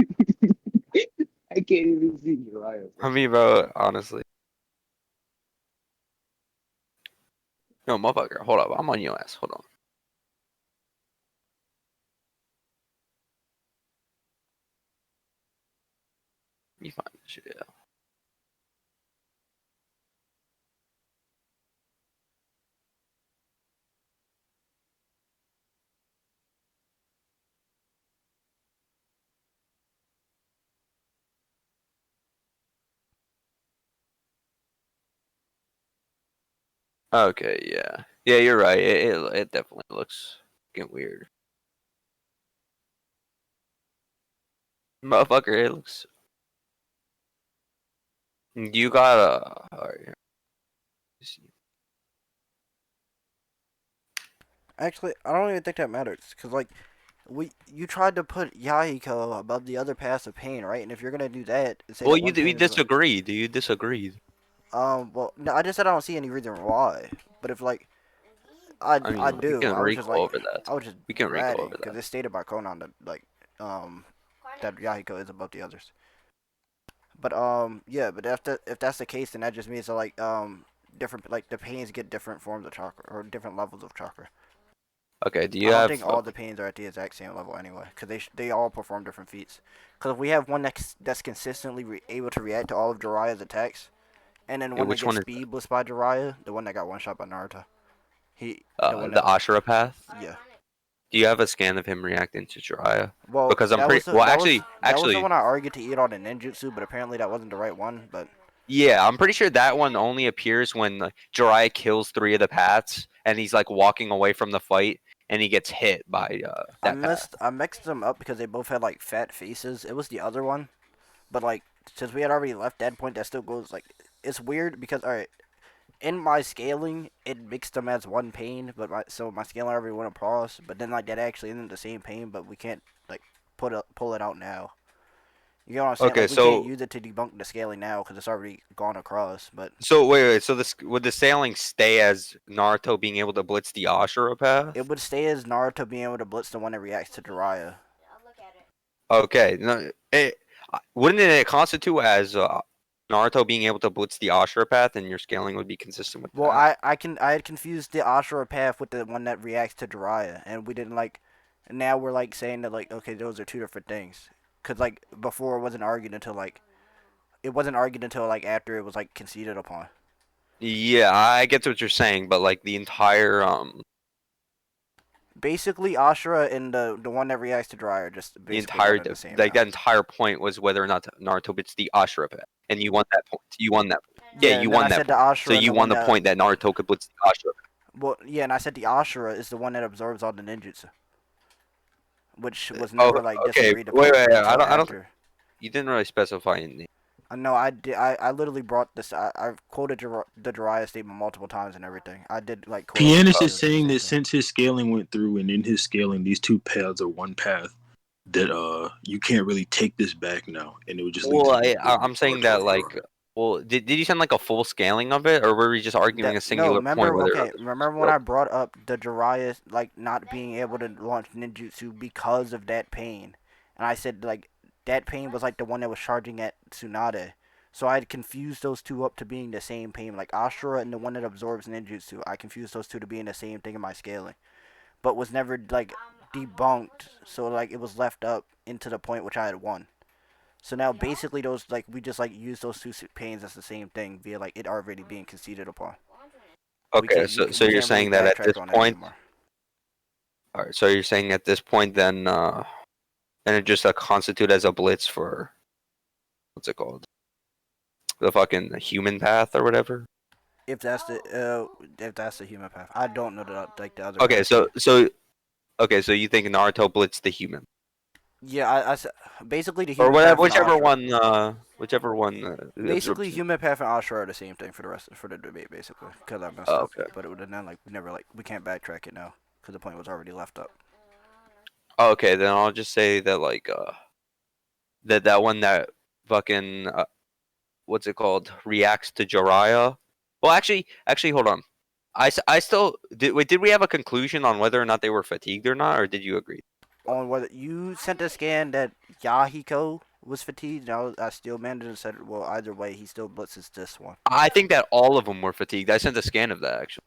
F: I can't even see Jiraiya.
B: I mean, bro, honestly. No, motherfucker, hold up. I'm on your ass. Hold on. You find this shit out. Okay, yeah. Yeah, you're right. It definitely looks getting weird. Motherfucker, it looks. You gotta. Alright, here.
A: Actually, I don't even think that matters, cause like, you tried to put Yahiko above the other paths of pain, right? And if you're gonna do that, and say
B: Well,
A: that one
B: you
A: pain is
B: disagreed. You disagreed.
A: well, no, I just said I don't see any reason why. But if like,
B: I
A: I
B: mean, we
A: do.
B: can
A: I was just
B: recall
A: like,
B: over that.
A: I was just
B: We can recall
A: ratting,
B: over
A: because
B: that.
A: it's stated by Conan that like, that Yahiko is above the others. But yeah, but if that's the case, then that just means that like different, like the pains get different forms of chakra or different levels of chakra.
B: Okay, do
A: I
B: you
A: don't
B: have.
A: think all the pains are at the exact same level anyway, because they all perform different feats. Because if we have one that's consistently able to react to all of Jiraiya's attacks, and then
B: Yeah,
A: one that
B: which one
A: gets
B: is
A: speed blissed by Jiraiya, the one that got one shot by Naruto, the one
B: the
A: that,
B: Ashura path?
A: yeah.
B: Do you have a scan of him reacting to Jiraiya?
A: Well,
B: Because I'm pretty. Well,
A: that was the
B: actually,
A: one I argued to eat on in ninjutsu, but apparently that wasn't the right one. But
B: yeah, I'm pretty sure that one only appears when like, Jiraiya kills 3 of the paths, and he's like walking away from the fight, and he gets hit by that path.
A: I mixed them up because they both had like fat faces. It was the other one, but like since we had already left that point, that still goes like, it's weird because all right, in my scaling it mixed them as one pain, but my scaling already went across. But then like that actually isn't the same pain, but we can't like pull it out now. You know what I'm saying?
B: Okay,
A: Like we can't
B: so
A: use it to debunk the scaling now because it's already gone across. But
B: wait. So this would the sailing stay as Naruto being able to blitz the Ashura path?
A: it would stay as Naruto being able to blitz the one that reacts to Jiraiya.
B: Okay, no, wouldn't it constitute as Naruto being able to blitz the Ashura path, and your scaling would be consistent with
A: Well,
B: that.
A: I had confused the Ashura path with the one that reacts to Jiraiya, and we didn't like. And now we're like saying that like okay, those are two different things. Cause like before it wasn't argued until like after it was like conceded upon.
B: Yeah, I get what you're saying, but like the entire
A: Basically, Ashura and the one that reacts to Jiraiya are just
B: the
A: basically
B: entire
A: one and the same
B: like
A: now.
B: that entire point was whether or not Naruto beats the Ashura path, and you won that point. You won that. Yeah,
A: Yeah,
B: you
A: and then I
B: won that
A: said the
B: point. So
A: Ashura and
B: you
A: the
B: won
A: one
B: the
A: that
B: point that Naruto could blitz the Ashura path.
A: well yeah, and I said the Ashura is the one that absorbs all the ninjutsu, which was
B: Oh,
A: never like
B: okay.
A: disagreed
B: Wait,
A: upon
B: wait, wait.
A: until
B: I don't.
A: after.
B: You didn't really specify anything.
A: No, I did. I literally brought this. I've quoted the Jiraiya statement multiple times and everything. I did like quote
G: Pianist
A: the
G: is saying
A: same
G: that
A: thing.
G: since his scaling went through, and in his scaling, these two paths are one path. That you can't really take this back now, and it would just lead
B: Well,
G: to the
B: I'm saying that like, well, did you send like a full scaling of it, or were we just arguing
A: That
B: a
A: no,
B: singular point?
A: remember?
B: Whether or not
A: Okay,
B: this was
A: remember when I brought up the Jiraiya like not being able to launch ninjutsu because of that pain, and I said like that pain was like the one that was charging at Tsunade. So I had confused those two up to being the same pain, like Ashura and the one that absorbs ninjutsu. I confused those two to being the same thing in my scaling, but was never like debunked. So like it was left up into the point which I had won. So now basically those like we just like use those two pains as the same thing via like it already being conceded upon.
B: Okay, so
A: We
B: you're
A: can't really
B: saying that at this
A: backtrack on that
B: point,
A: anymore.
B: all right. So you're saying at this point, then it just constitute as a blitz for what's it called? The fucking human path or whatever.
A: If that's the human path, I don't know like the other.
B: Okay,
A: path.
B: so you think Naruto blitzed the human,
A: Yeah, I said basically the
B: or
A: human
B: whatever,
A: path and Ashura.
B: whichever one.
A: Basically,
B: Absorbs.
A: human path and Ashura are the same thing for the debate, basically, because I messed
B: Oh,
A: up.
B: okay.
A: But it would have done like we never like we can't backtrack it now because the point was already left up.
B: Oh, okay, then I'll just say that like that one that fucking what's it called reacts to Jiraiya. Well, actually, hold on. I still did. Wait, did we have a conclusion on whether or not they were fatigued or not, or did you agree?
A: On whether you sent a scan that Yahiko was fatigued, and I still managed to said well either way he still blitzes this one.
B: I think that all of them were fatigued. I sent a scan of that actually.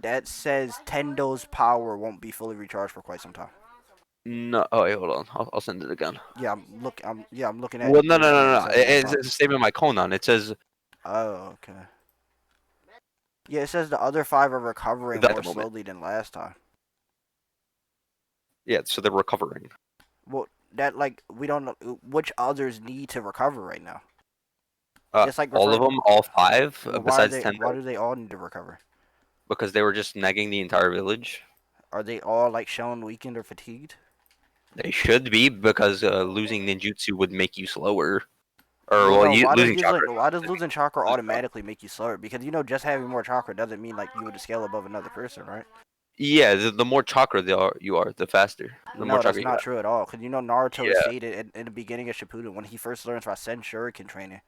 A: That says Tendo's power won't be fully recharged for quite some time.
B: No, oh wait, hold on. I'll send it again.
A: Yeah, I'm looking at.
B: Well, no, no,
A: the
B: no, no.
A: same
B: It's
A: time.
B: a statement by Conan. It says
A: Oh, okay. Yeah, it says the other 5 are recovering
B: At the
A: more
B: moment.
A: slowly than last time.
B: yeah. So they're recovering.
A: Well, that like we don't know which others need to recover right now. It's like
B: All of
A: refer-
B: them, all 5,
A: Well,
B: besides
A: why
B: 10,
A: do they all need to recover?
B: because they were just negging the entire village.
A: Are they all like shown weakened or fatigued?
B: They should be because losing ninjutsu would make you slower. Or
A: Well,
B: well,
A: no.
B: losing chakra.
A: Why does losing chakra automatically make you slower? Because just having more chakra doesn't mean like you would scale above another person, right?
B: Yeah, the more chakra you are, the faster. The more
A: No,
B: chakra
A: that's
B: you
A: not
B: have.
A: true at all. Because Naruto
B: Yeah.
A: stated in the beginning of Shippuden when he first learns Rasen Shuriken training,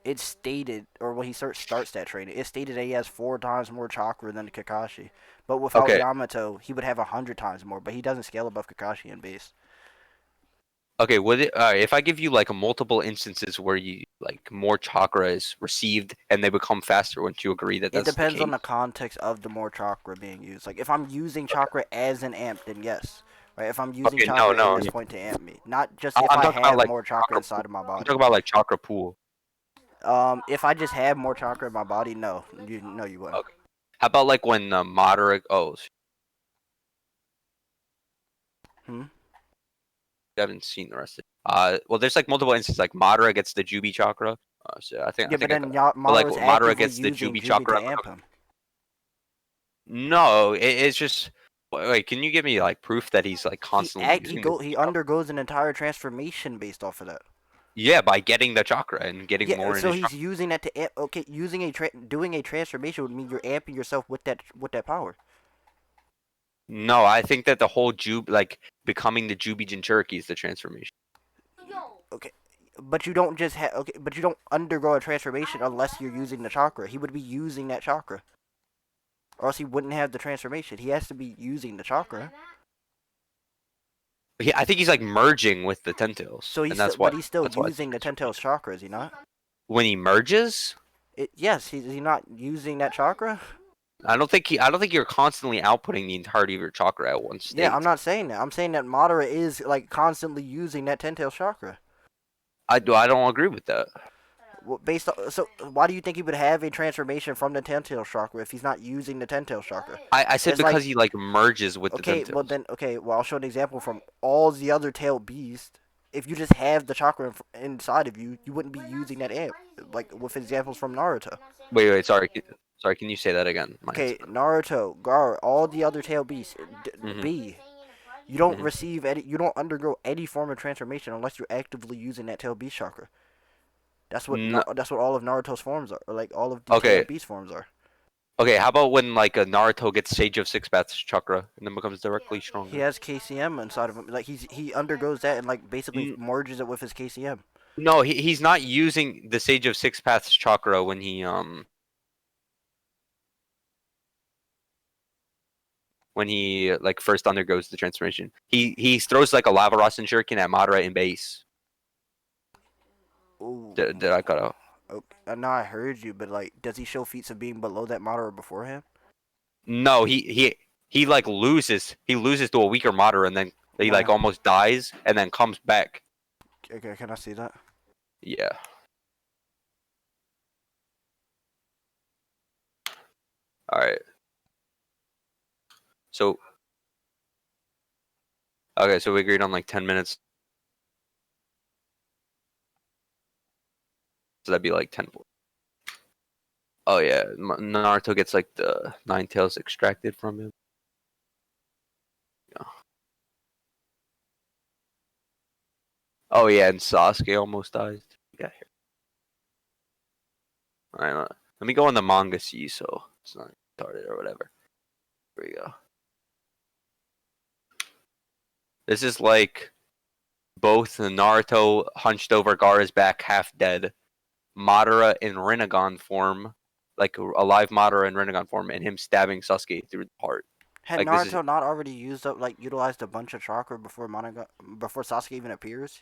A: it stated, or when he starts that training, it stated that he has 4 times more chakra than Kakashi. But without
B: Okay.
A: Yamato, he would have 100 times more. But he doesn't scale above Kakashi in base.
B: Okay, would it if I give you like a multiple instances where you like more chakra is received and they become faster, wouldn't you agree that
A: It
B: that's
A: depends
B: the
A: on the
B: case?
A: context of the more chakra being used. Like if I'm using chakra as an amp, then yes. Right? If I'm using
B: Okay,
A: chakra in
B: no.
A: this point to amp me, not just if
B: I'm
A: I
B: talking about
A: have
B: like
A: more chakra
B: chakra
A: inside of my
B: I'm
A: body.
B: talking about like chakra pool.
A: If I just have more chakra in my body, no, you wouldn't.
B: Okay. How about like when Madara?
A: Hmm?
B: I haven't seen the rest of it. Well, there's like multiple instances. Like Madara gets the Jubi chakra. So I think
A: Yeah,
B: I
A: but
B: think I
A: then
B: got. But like
A: Madara's
B: Madara
A: actively
B: gets the
A: using
B: Jubi
A: Jubi
B: chakra.
A: to amp him.
B: No, it's just. Wait, can you give me like proof that he's like constantly using the
A: He
B: chakra?
A: undergoes an entire transformation based off of that.
B: Yeah, by getting the chakra and getting
A: Yeah,
B: more in
A: so
B: his
A: he's
B: chakra.
A: using that to amp. Okay, doing a transformation would mean you're amping yourself with that power.
B: No, I think that the whole like becoming the Jubi Jinchuriki is the transformation.
A: Okay, but you don't just have. Okay, but you don't undergo a transformation unless you're using the chakra. He would be using that chakra, or else he wouldn't have the transformation. He has to be using the chakra.
B: I think he's like merging with the Ten Tails,
A: So
B: and that's why.
A: but he's still
B: That's why.
A: using the Ten Tails chakra, is he not?
B: when he merges.
A: Yes, he's not using that chakra.
B: I don't think you're constantly outputting the entirety of your chakra at one state.
A: Yeah, I'm not saying that. I'm saying that Madara is like constantly using that 10-tail chakra.
B: I don't agree with that.
A: Well, so why do you think he would have a transformation from the 10-tail chakra if he's not using the 10-tail chakra?
B: I said
A: It's
B: because
A: like-
B: he like merges with the
A: Okay,
B: 10
A: well
B: tails.
A: then, well I'll show an example from all the other tail beasts. If you just have the chakra inside of you, you wouldn't be using that amp. Like with examples from Naruto.
B: Wait, sorry, can you say that again?
A: Okay, Naruto, Gar, all the other tail beasts,
B: Mhm.
A: B. You don't
B: Mhm.
A: receive any. You don't undergo any form of transformation unless you're actively using that tail beast chakra. That's what
B: No.
A: that's what all of Naruto's forms are, or like all of the
B: Okay.
A: tail beast forms are.
B: Okay, how about when like a Naruto gets Sage of Six Paths chakra and then becomes directly stronger?
A: He has KCM inside of him. Like he undergoes that and like basically
B: Mm.
A: merges it with his KCM.
B: No, he's not using the Sage of Six Paths chakra when he like first undergoes the transformation. He throws like a lava Rasen shuriken at Madara in base.
A: Ooh.
B: Did I cut out?
A: Okay. Now I heard you, but like, does he show feats of being below that Madara beforehand?
B: No, he like loses. He loses to a weaker Madara and then he like
A: Wow.
B: almost dies and then comes back.
A: Okay, can I see that?
B: Yeah. All right. So okay, so we agreed on like 10 minutes. So that'd be like 10. Oh yeah, Naruto gets like the 9 tails extracted from him. Yeah. Oh yeah, and Sasuke almost dies. Yeah. All right, let me go on the manga see so it's not retarded or whatever. Here we go. This is like both Naruto hunched over Gaara's back, half dead, Madara in Rinnegan form, like a live Madara in Rinnegan form, and him stabbing Sasuke through the heart.
A: Had
B: Like, this
A: Naruto not already utilized a bunch of chakra before before Sasuke even appears?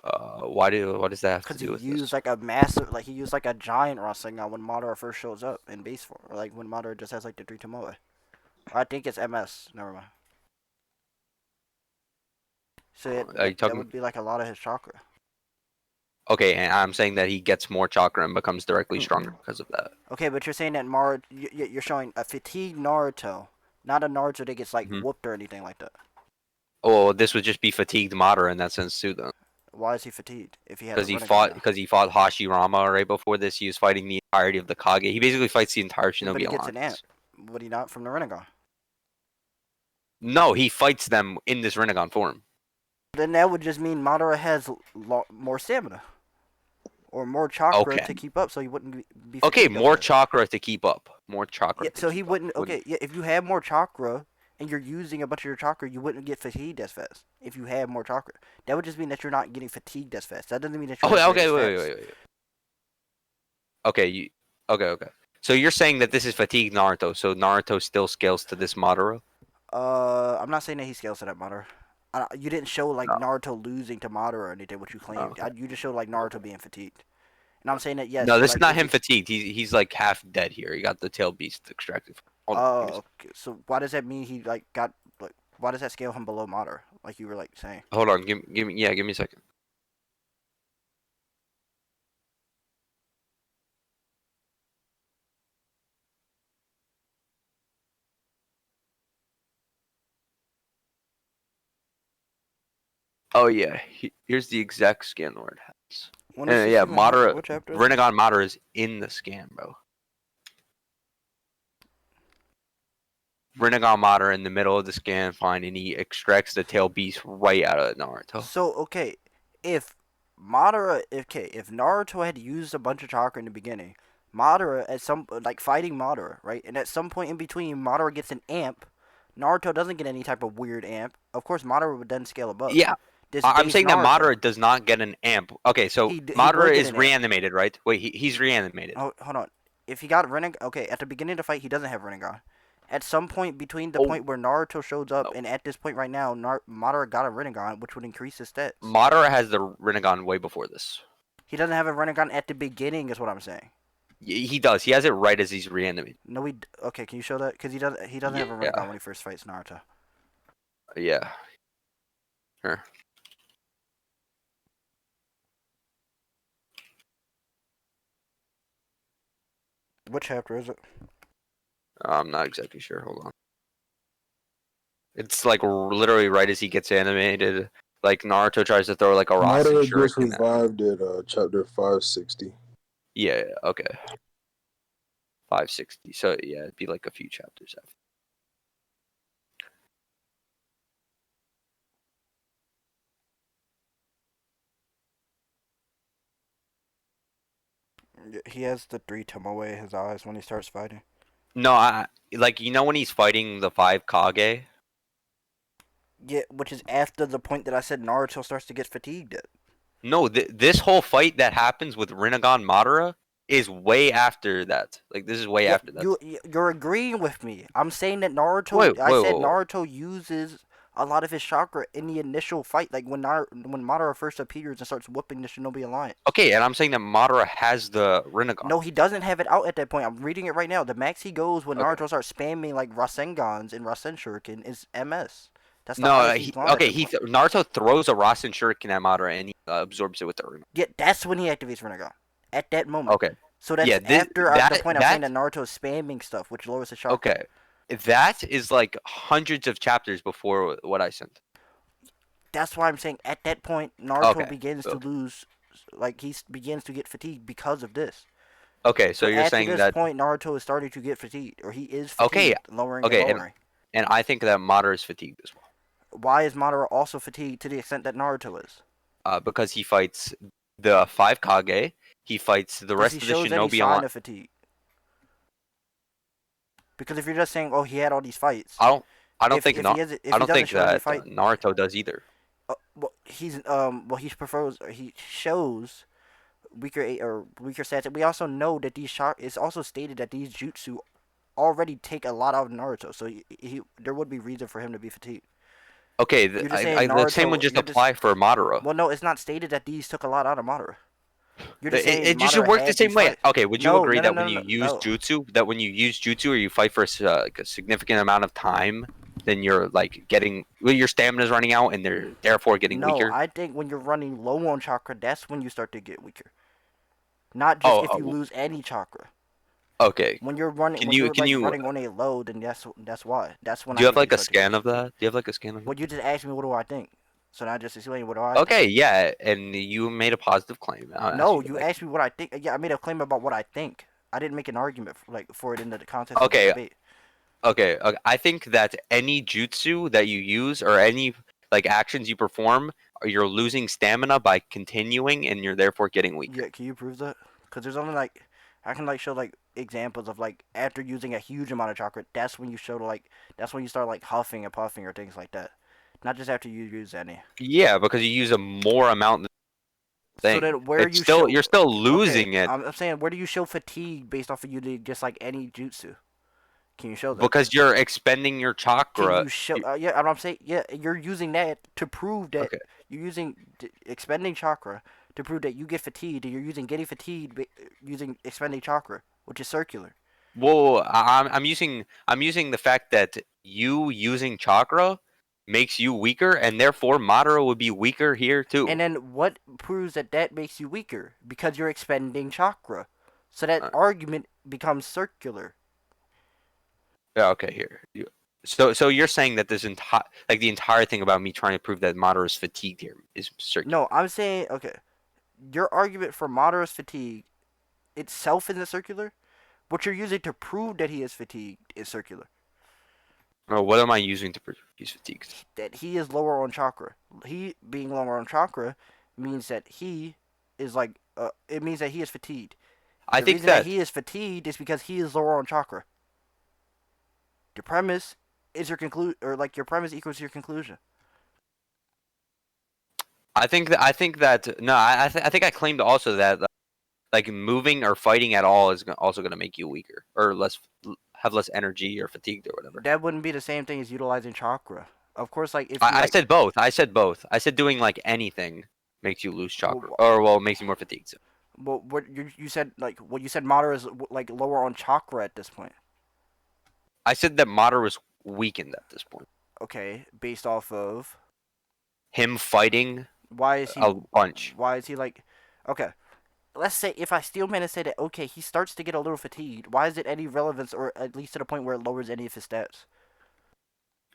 B: What does that have to
A: Because
B: do
A: he
B: with
A: used
B: this?
A: like a massive, like he used like a giant Rasengan when Madara first shows up in base form, or like when Madara just has like the 3 Tomoe. I think it's MS. Never mind. So
B: Are you
A: that
B: talking?
A: would be like a lot of his chakra.
B: Okay, and I'm saying that he gets more chakra and becomes directly stronger because of that.
A: Okay, but you're saying that you're showing a fatigued Naruto, not a Naruto that gets like
B: Mhm.
A: whooped or anything like that.
B: Oh, this would just be fatigued Madara in that sense too, then,
A: Why is he fatigued if he had
B: because
A: a
B: he fought Hashirama right before this. He was fighting the entirety of the Kage. He basically fights the entire
A: But he
B: Shinobi
A: gets an amp.
B: Alliance.
A: Would he not from the Rinnegan?
B: No, he fights them in this Rinnegan form.
A: Then that would just mean Madara has more stamina. Or more chakra
B: Okay.
A: to keep up, so he wouldn't be
B: Okay,
A: fatigued
B: more
A: as fast.
B: chakra to keep up. More chakra.
A: Yeah,
B: to
A: so he
B: keep up.
A: wouldn't. Okay, yeah, if you have more chakra and you're using a bunch of your chakra, you wouldn't get fatigued as fast. If you have more chakra, that would just mean that you're not getting fatigued as fast. That doesn't mean that you're
B: Okay,
A: not
B: okay,
A: as
B: wait.
A: fast.
B: Okay, okay. So you're saying that this is fatigued Naruto, so Naruto still scales to this Madara?
A: I'm not saying that he scales to that Madara. You didn't show like
B: No.
A: Naruto losing to Madara or anything, what you claimed.
B: Okay.
A: You just showed like Naruto being fatigued. And I'm saying that yes.
B: No, this
A: like,
B: is not
A: if
B: him
A: you-
B: fatigued. He's like half dead here. He got the tail beast extracted. Hold on, give me a
A: Oh, okay. So why does that mean he like got like? Why does that scale him below Madara? Like you were like saying.
B: hold on, give me a second. Oh yeah, here's the exact scan Lord has.
A: When is this
B: Yeah,
A: even
B: Madara,
A: what chapter?
B: Rinnegan Madara is in the scan, bro. Rinnegan Madara in the middle of the scan, fine, and he extracts the tail beast right out of Naruto.
A: So okay, if if Naruto had used a bunch of chakra in the beginning, Madara at some like fighting Madara, right? And at some point in between, Madara gets an amp. Naruto doesn't get any type of weird amp. Of course, Madara would then scale above.
B: Yeah,
A: This
B: I'm
A: base
B: saying that
A: Naruto.
B: Madara does not get an amp. Okay, so
A: He
B: Madara
A: would get
B: is
A: an amp.
B: reanimated, right? Wait, he's reanimated.
A: Oh, hold on. If he got Rinnegan, okay, at the beginning of the fight, he doesn't have Rinnegan. At some point between the
B: Oh.
A: point where Naruto shows up
B: No.
A: and at this point right now, Madara got a Rinnegan, which would increase his stats.
B: Madara has the Rinnegan way before this.
A: He doesn't have a Rinnegan at the beginning, is what I'm saying.
B: He does. He has it right as he's reanimated.
A: No, okay. Can you show that? Because he doesn't. He doesn't have a Rinnegan when he first fights Naruto.
B: Yeah. Sure.
A: What chapter is it?
B: I'm not exactly sure. Hold on. It's like literally right as he gets animated. Like Naruto tries to throw like a Rasen
G: Madara gets
B: shuriken.
G: revived at chapter 560.
B: Yeah. Okay. 560. So yeah, it'd be like a few chapters after.
A: He has the 3 Tomoe in his eyes when he starts fighting.
B: No, I like when he's fighting the 5 Kage.
A: Yeah, which is after the point that I said Naruto starts to get fatigued at.
B: No, this whole fight that happens with Rinnegan Madara is way after that. Like this is way after that.
A: You're agreeing with me. I'm saying that Naruto. I said Naruto uses a lot of his chakra in the initial fight, like when Madara first appears and starts whooping the Shinobi Alliance.
B: Okay, and I'm saying that Madara has the Rinnegan.
A: No, he doesn't have it out at that point. I'm reading it right now. The max he goes when Naruto starts spamming like Rasengans and Rasen Shuriken is MS. That's the highest
B: Naruto throws a Rasen Shuriken at Madara and he absorbs it with the Rinnegan.
A: Yeah, that's when he activates Rinnegan. At that moment.
B: Okay.
A: So that's after the point I'm saying that Naruto is spamming stuff, which lowers his chakra.
B: Okay. That is like hundreds of chapters before what I sent.
A: That's why I'm saying at that point Naruto begins to lose, like he begins to get fatigued because of this.
B: Okay, so you're saying that
A: at this point Naruto is starting to get fatigued, or he is fatigued, lowering.
B: And I think that Madara is fatigued as well.
A: Why is Madara also fatigued to the extent that Naruto is?
B: Because he fights the 5 Kage. He fights the rest of the Shinobi Alliance.
A: Because if you're just saying, "Oh, he had all these fights,"
B: I don't think that Naruto does either.
A: He shows weaker stats. We also know that it's also stated that these jutsu already take a lot out of Naruto, so there would be reason for him to be fatigued.
B: Okay, the same would just apply for Madara.
A: Well, no, it's not stated that these took a lot out of Madara.
B: It just should work the same way. Okay, would you agree that when you use jutsu, or you fight for like a significant amount of time, then you're like your stamina's running out, and they're therefore getting weaker?
A: No, I think when you're running low on chakra, that's when you start to get weaker. Not just if you lose any chakra.
B: Okay.
A: When you're running, running on a low, then that's why. That's when.
B: Do you have like a scan of that? Do you have like a scan of that?
A: Well, you just asked me what do I think. So now just explain what do I.
B: Okay, yeah, and you made a positive claim.
A: No, you asked me what I think. Yeah, I made a claim about what I think. I didn't make an argument for it in the context of the debate.
B: Okay. I think that any jutsu that you use or any like actions you perform, you're losing stamina by continuing, and you're therefore getting weaker.
A: Yeah, can you prove that? Because there's only like I can show like examples of like after using a huge amount of chakra, that's when you that's when you start like huffing and puffing or things like that. Not just after you use any.
B: Yeah, because you use a more amount.
A: So then
B: you're still losing it.
A: I'm saying, where do you show fatigue based off of you just like any jutsu? Can you show that?
B: Because you're expending your chakra.
A: Can you show? Yeah, I'm saying, yeah, you're using that to prove that you're using expending chakra to prove that you get fatigued, and you're using getting fatigued using expending chakra, which is circular.
B: Well, I'm using the fact that you using chakra makes you weaker, and therefore Madara would be weaker here too.
A: And then what proves that makes you weaker? Because you're expending chakra. So that argument becomes circular.
B: Yeah, okay, here. So you're saying that this the entire thing about me trying to prove that Madara's fatigued here is circular.
A: No, I'm saying, okay, your argument for Madara's fatigue itself isn't circular. What you're using to prove that he is fatigued is circular.
B: No, what am I using to prove he's fatigued?
A: That he is lower on chakra. He being lower on chakra means that he is like it means that he is fatigued.
B: I think that
A: he is fatigued is because he is lower on chakra. Your premise is your your premise equals your conclusion. I think
B: I claimed also that like moving or fighting at all is also going to make you weaker or have less energy or fatigued or whatever.
A: That wouldn't be the same thing as utilizing chakra. Of course, like if
B: I said both. I said doing like anything makes you lose chakra, or well, makes you more fatigued. So.
A: Well, what you said you said Madara is like lower on chakra at this point.
B: I said that Madara was weakened at this point.
A: Okay, based off of
B: Him fighting
A: why is he
B: a bunch.
A: why is he like okay. Let's say if I still manage to say that okay, he starts to get a little fatigued. Why is it any relevance, or at least to the point where it lowers any of his stats?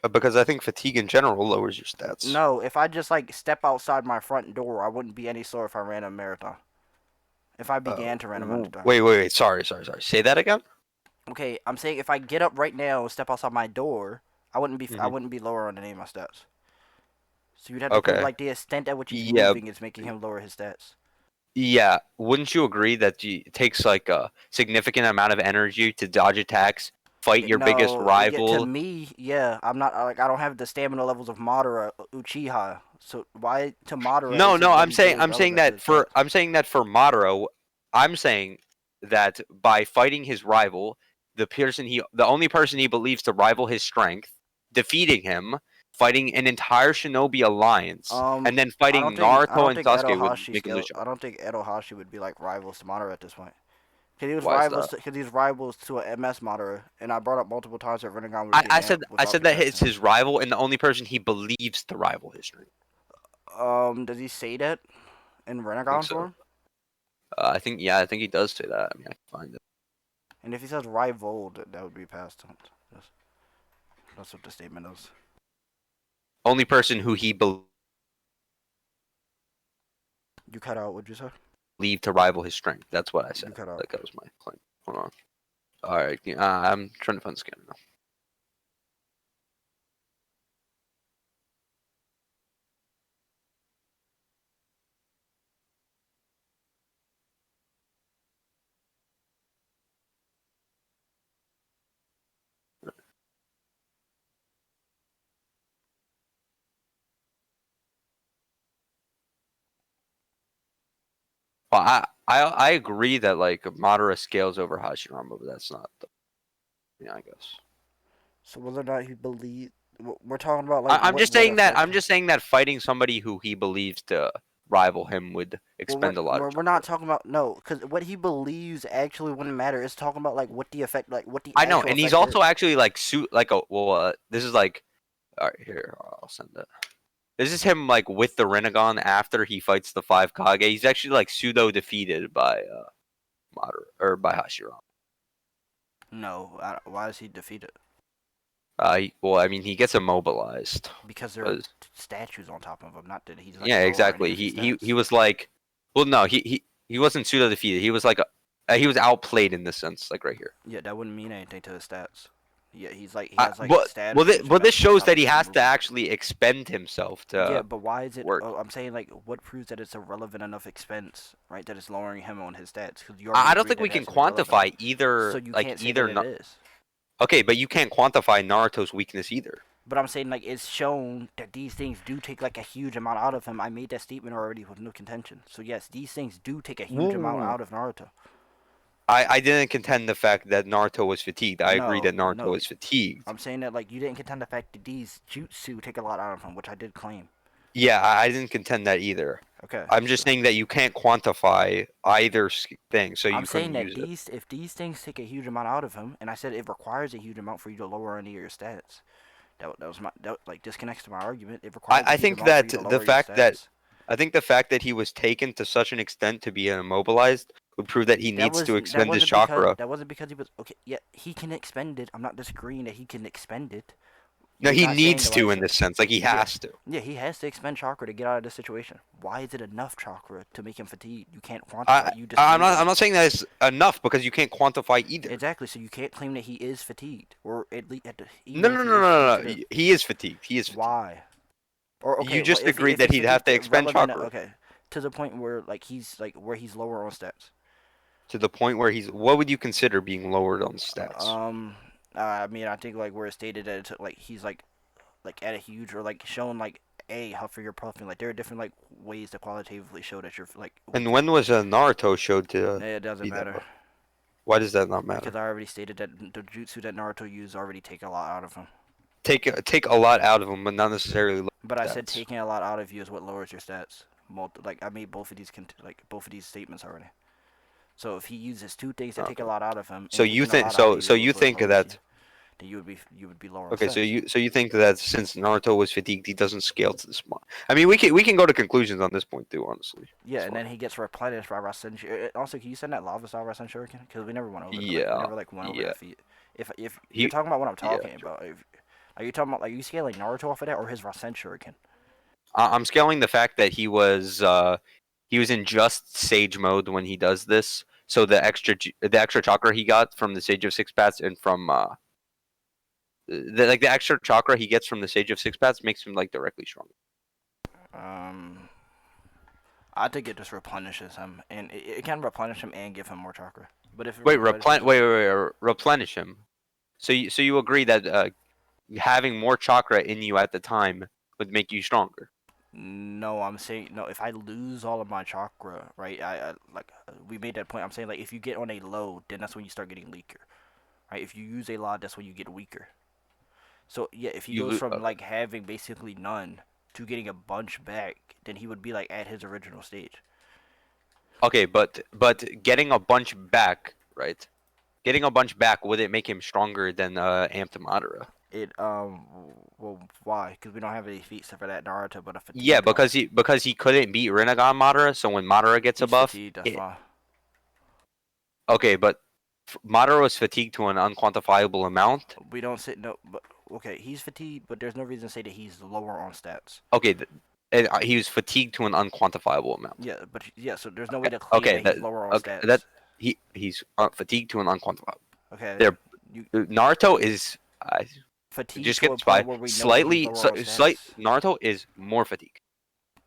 B: Because I think fatigue in general lowers your stats.
A: No, if I just like step outside my front door, I wouldn't be any slower if I ran a marathon. If I began to run a marathon.
B: Wait. Sorry. Say that again.
A: Okay, I'm saying if I get up right now and step outside my door, I wouldn't be
B: Mhm.
A: lower on any of my stats. So you'd have to prove
B: Okay.
A: like the extent at which he's
B: Yeah.
A: moving is making him lower his stats.
B: Yeah, wouldn't you agree that it takes like a significant amount of energy to dodge attacks, fight your biggest
A: No,
B: rival?
A: to me, yeah, I'm not like I don't have the stamina levels of Madara Uchiha. So why to Madara?
B: No,
A: is
B: no,
A: what
B: I'm
A: he's
B: saying
A: doing relevant to his stats?
B: I'm saying that for Madara, I'm saying that by fighting his rival, the only person he believes to rival his strength, defeating him, fighting an entire shinobi alliance, and then fighting
A: I
B: Naruto
A: don't
B: and
A: think
B: Sasuke would make him
A: scale.
B: lose.
A: I don't think Edohashi would be like rivals to Madara at this point. Because
B: Why is that?
A: He's rivals to a MS Madara, and I brought up multiple times that Rinnegan would
B: I
A: get
B: said that it's his rival and the only person he believes to rival his strength.
A: Does he say that in
B: I think
A: Rinnegan
B: so.
A: form?
B: I think he does say that. I mean, I can find it.
A: And if he says rival, that would be past tense. That's what the statement is.
B: Only person who he
A: You cut out. What'd you say?
B: believed to rival his strength. That's what I said.
A: You cut out.
B: Like, that was my claim. Hold on. All right. I'm trying to find the scanner now. Well, I agree that like Madara scales over Hashirama, but that's not the. Yeah, I guess.
A: So whether or not he believe, we're talking about like.
B: I'm just saying that fighting somebody who he believes to rival him would expend a lot of.
A: We're not talking about no, because what he believes actually wouldn't matter. It's talking about like what the effect, like what the.
B: I know,
A: actual
B: and he's
A: effect
B: also
A: is.
B: actually like this is like, all right, here I'll send it. This is him like with the Rinnegan after he fights the 5 Kage. He's actually like pseudo defeated by Madara or by Hashirama.
A: No, why is he defeated?
B: Well, I mean, he gets immobilized
A: Because there are statues on top of him. Not that he's like.
B: Yeah, exactly. He was like, well, no, he wasn't pseudo defeated. He was like he was outplayed in this sense, like right here.
A: Yeah, that wouldn't mean anything to his stats. Yeah, he has like
B: stats. Well, this shows that he has to actually expend himself to.
A: Yeah, but why is it?
B: Work.
A: Oh, I'm saying like, what proves that it's a relevant enough expense, right? That it's lowering him on his stats. Cause
B: I don't think we can quantify either.
A: So you
B: like
A: can't say
B: either.
A: that it is.
B: Okay, but you can't quantify Naruto's weakness either.
A: But I'm saying like it's shown that these things do take like a huge amount out of him. I made that statement already with no contention. So yes, these things do take a huge amount out of Naruto.
B: I didn't contend the fact that Naruto was fatigued. I agree that Naruto was fatigued.
A: I'm saying that like you didn't contend the fact that these jutsu take a lot out of him, which I did claim.
B: Yeah, I didn't contend that either.
A: Okay.
B: I'm just saying that you can't quantify either thing, so
A: I'm
B: you
A: saying
B: couldn't
A: that
B: use it.
A: if these things take a huge amount out of him, and I said it requires a huge amount for you to lower any of your stats. That was my like disconnects to my argument. It requires.
B: I think that the fact that he was taken to such an extent to be immobilized would prove that he needs to expend his chakra.
A: That wasn't because he was okay. Yeah, he can expend it. I'm not disagreeing that he can expend it.
B: No, he needs to in this sense. Like he has to.
A: Yeah, he has to expend chakra to get out of this situation. Why is it enough chakra to make him fatigued? You can't quantify.
B: I'm not saying that it's enough because you can't quantify either.
A: Exactly. So you can't claim that he is fatigued, or at least
B: No. He is fatigued. He is fatigued.
A: Why? Or okay,
B: you just agreed that he'd have to expend chakra.
A: Okay, to the point where like he's where he's lower on stats.
B: To the point where what would you consider being lowered on stats?
A: I mean, I think like where it's stated that it's, like he's like at a huge or like showing like a huffing or puffing. Like there are different like ways to qualitatively show that you're like.
B: And when was Naruto showed to?
A: It doesn't matter.
B: Why does that not matter?
A: Because I already stated that the jutsu that Naruto used already take a lot out of him.
B: Take a lot out of him, but not necessarily.
A: But I said taking a lot out of you is what lowers your stats. like I made both of these both of these statements already. So if he uses two things that take a
B: Okay.
A: lot out of him,
B: So
A: and
B: you
A: taking a
B: think
A: lot out of
B: so
A: you
B: you think
A: lowers you,
B: that
A: then you would be lower on
B: okay, so
A: stats.
B: you think that since Naruto was fatigued, he doesn't scale to this point. I mean, we can go to conclusions on this point too, honestly.
A: Yeah,
B: It's
A: and
B: fine.
A: then he gets replenished by Rasen. Also, can you send that lava style Rasen Shuriken? Because we never went over that. Like we
B: Yeah,
A: never went over
B: yeah.
A: that feat. If you're
B: He
A: talking about what I'm
B: yeah.
A: talking about, are you talking about like you scaling Naruto off of that or his Rasen Shuriken?
B: I'm scaling the fact that he was in just Sage mode when he does this. So the extra chakra he got from the Sage of Six Paths and from the extra chakra he gets from the Sage of Six Paths makes him like directly stronger.
A: Um, I think it just replenishes him, and it can replenish him and give him more chakra. But if it replenishes him,
B: Replenish him. So you agree that having more chakra in you at the time would make you stronger?
A: no, I'm saying no. If I lose all of my chakra, right? I like we made that point. I'm saying like if you get on a low, then that's when you start getting weaker, right? If you use a lot, that's when you get weaker. So yeah, if he
B: You
A: goes
B: lo-
A: from like having basically none to getting a bunch back, then he would be like at his original stage.
B: okay, but getting a bunch back, right? Getting a bunch back, would it make him stronger than Amped Madara?
A: It well why? Because we don't have any feats for that Naruto, but a
B: Yeah,
A: fatigued one.
B: because he couldn't beat Rinnegan Madara, so when Madara gets a
A: He's
B: buff,
A: fatigued. That's why.
B: okay, but Madara was fatigued to an unquantifiable amount.
A: We don't say no, but okay, he's fatigued, but there's no reason to say that he's lower on stats.
B: Okay, he was fatigued to an unquantifiable amount.
A: Yeah, but yeah, so there's no way
B: Okay,
A: to claim
B: okay,
A: that he's lower on
B: okay,
A: stats.
B: that he's fatigued to an unquantifiable.
A: Okay,
B: There,
A: you
B: Naruto is
A: fatigued
B: just
A: to a
B: gets by
A: point where we know that he's
B: slightly.
A: lower on
B: Slight
A: stats.
B: Naruto is more fatigued.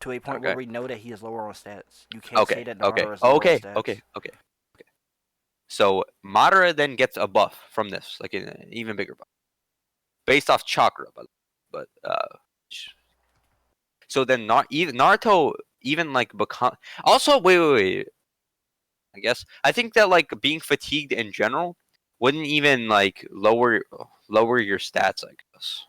A: To a point where
B: Okay.
A: we know that he is lower on stats. You can't say
B: Okay.
A: that
B: Okay.
A: Naruto is lower on
B: Okay.
A: stats.
B: Okay. Okay. Okay. So Madara then gets a buff from this, like an even bigger buff, based off chakra, but so then not even Naruto even like become also wait. I think that like being fatigued in general wouldn't even like lower your stats, I guess.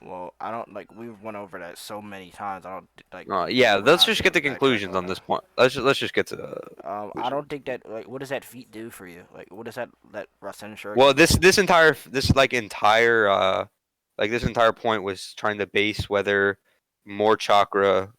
A: Well, I don't like we went over that so many times. I don't like.
B: Yeah,
A: We're
B: let's
A: not
B: just
A: gonna
B: get to
A: backtrack
B: conclusions
A: on
B: on
A: that.
B: this point. Let's just get to the
A: I
B: conclusion.
A: don't think that like what does that feat do for you? Like what does that Rasen Shuriken
B: Well,
A: do?
B: this entire this entire point was trying to base whether more chakra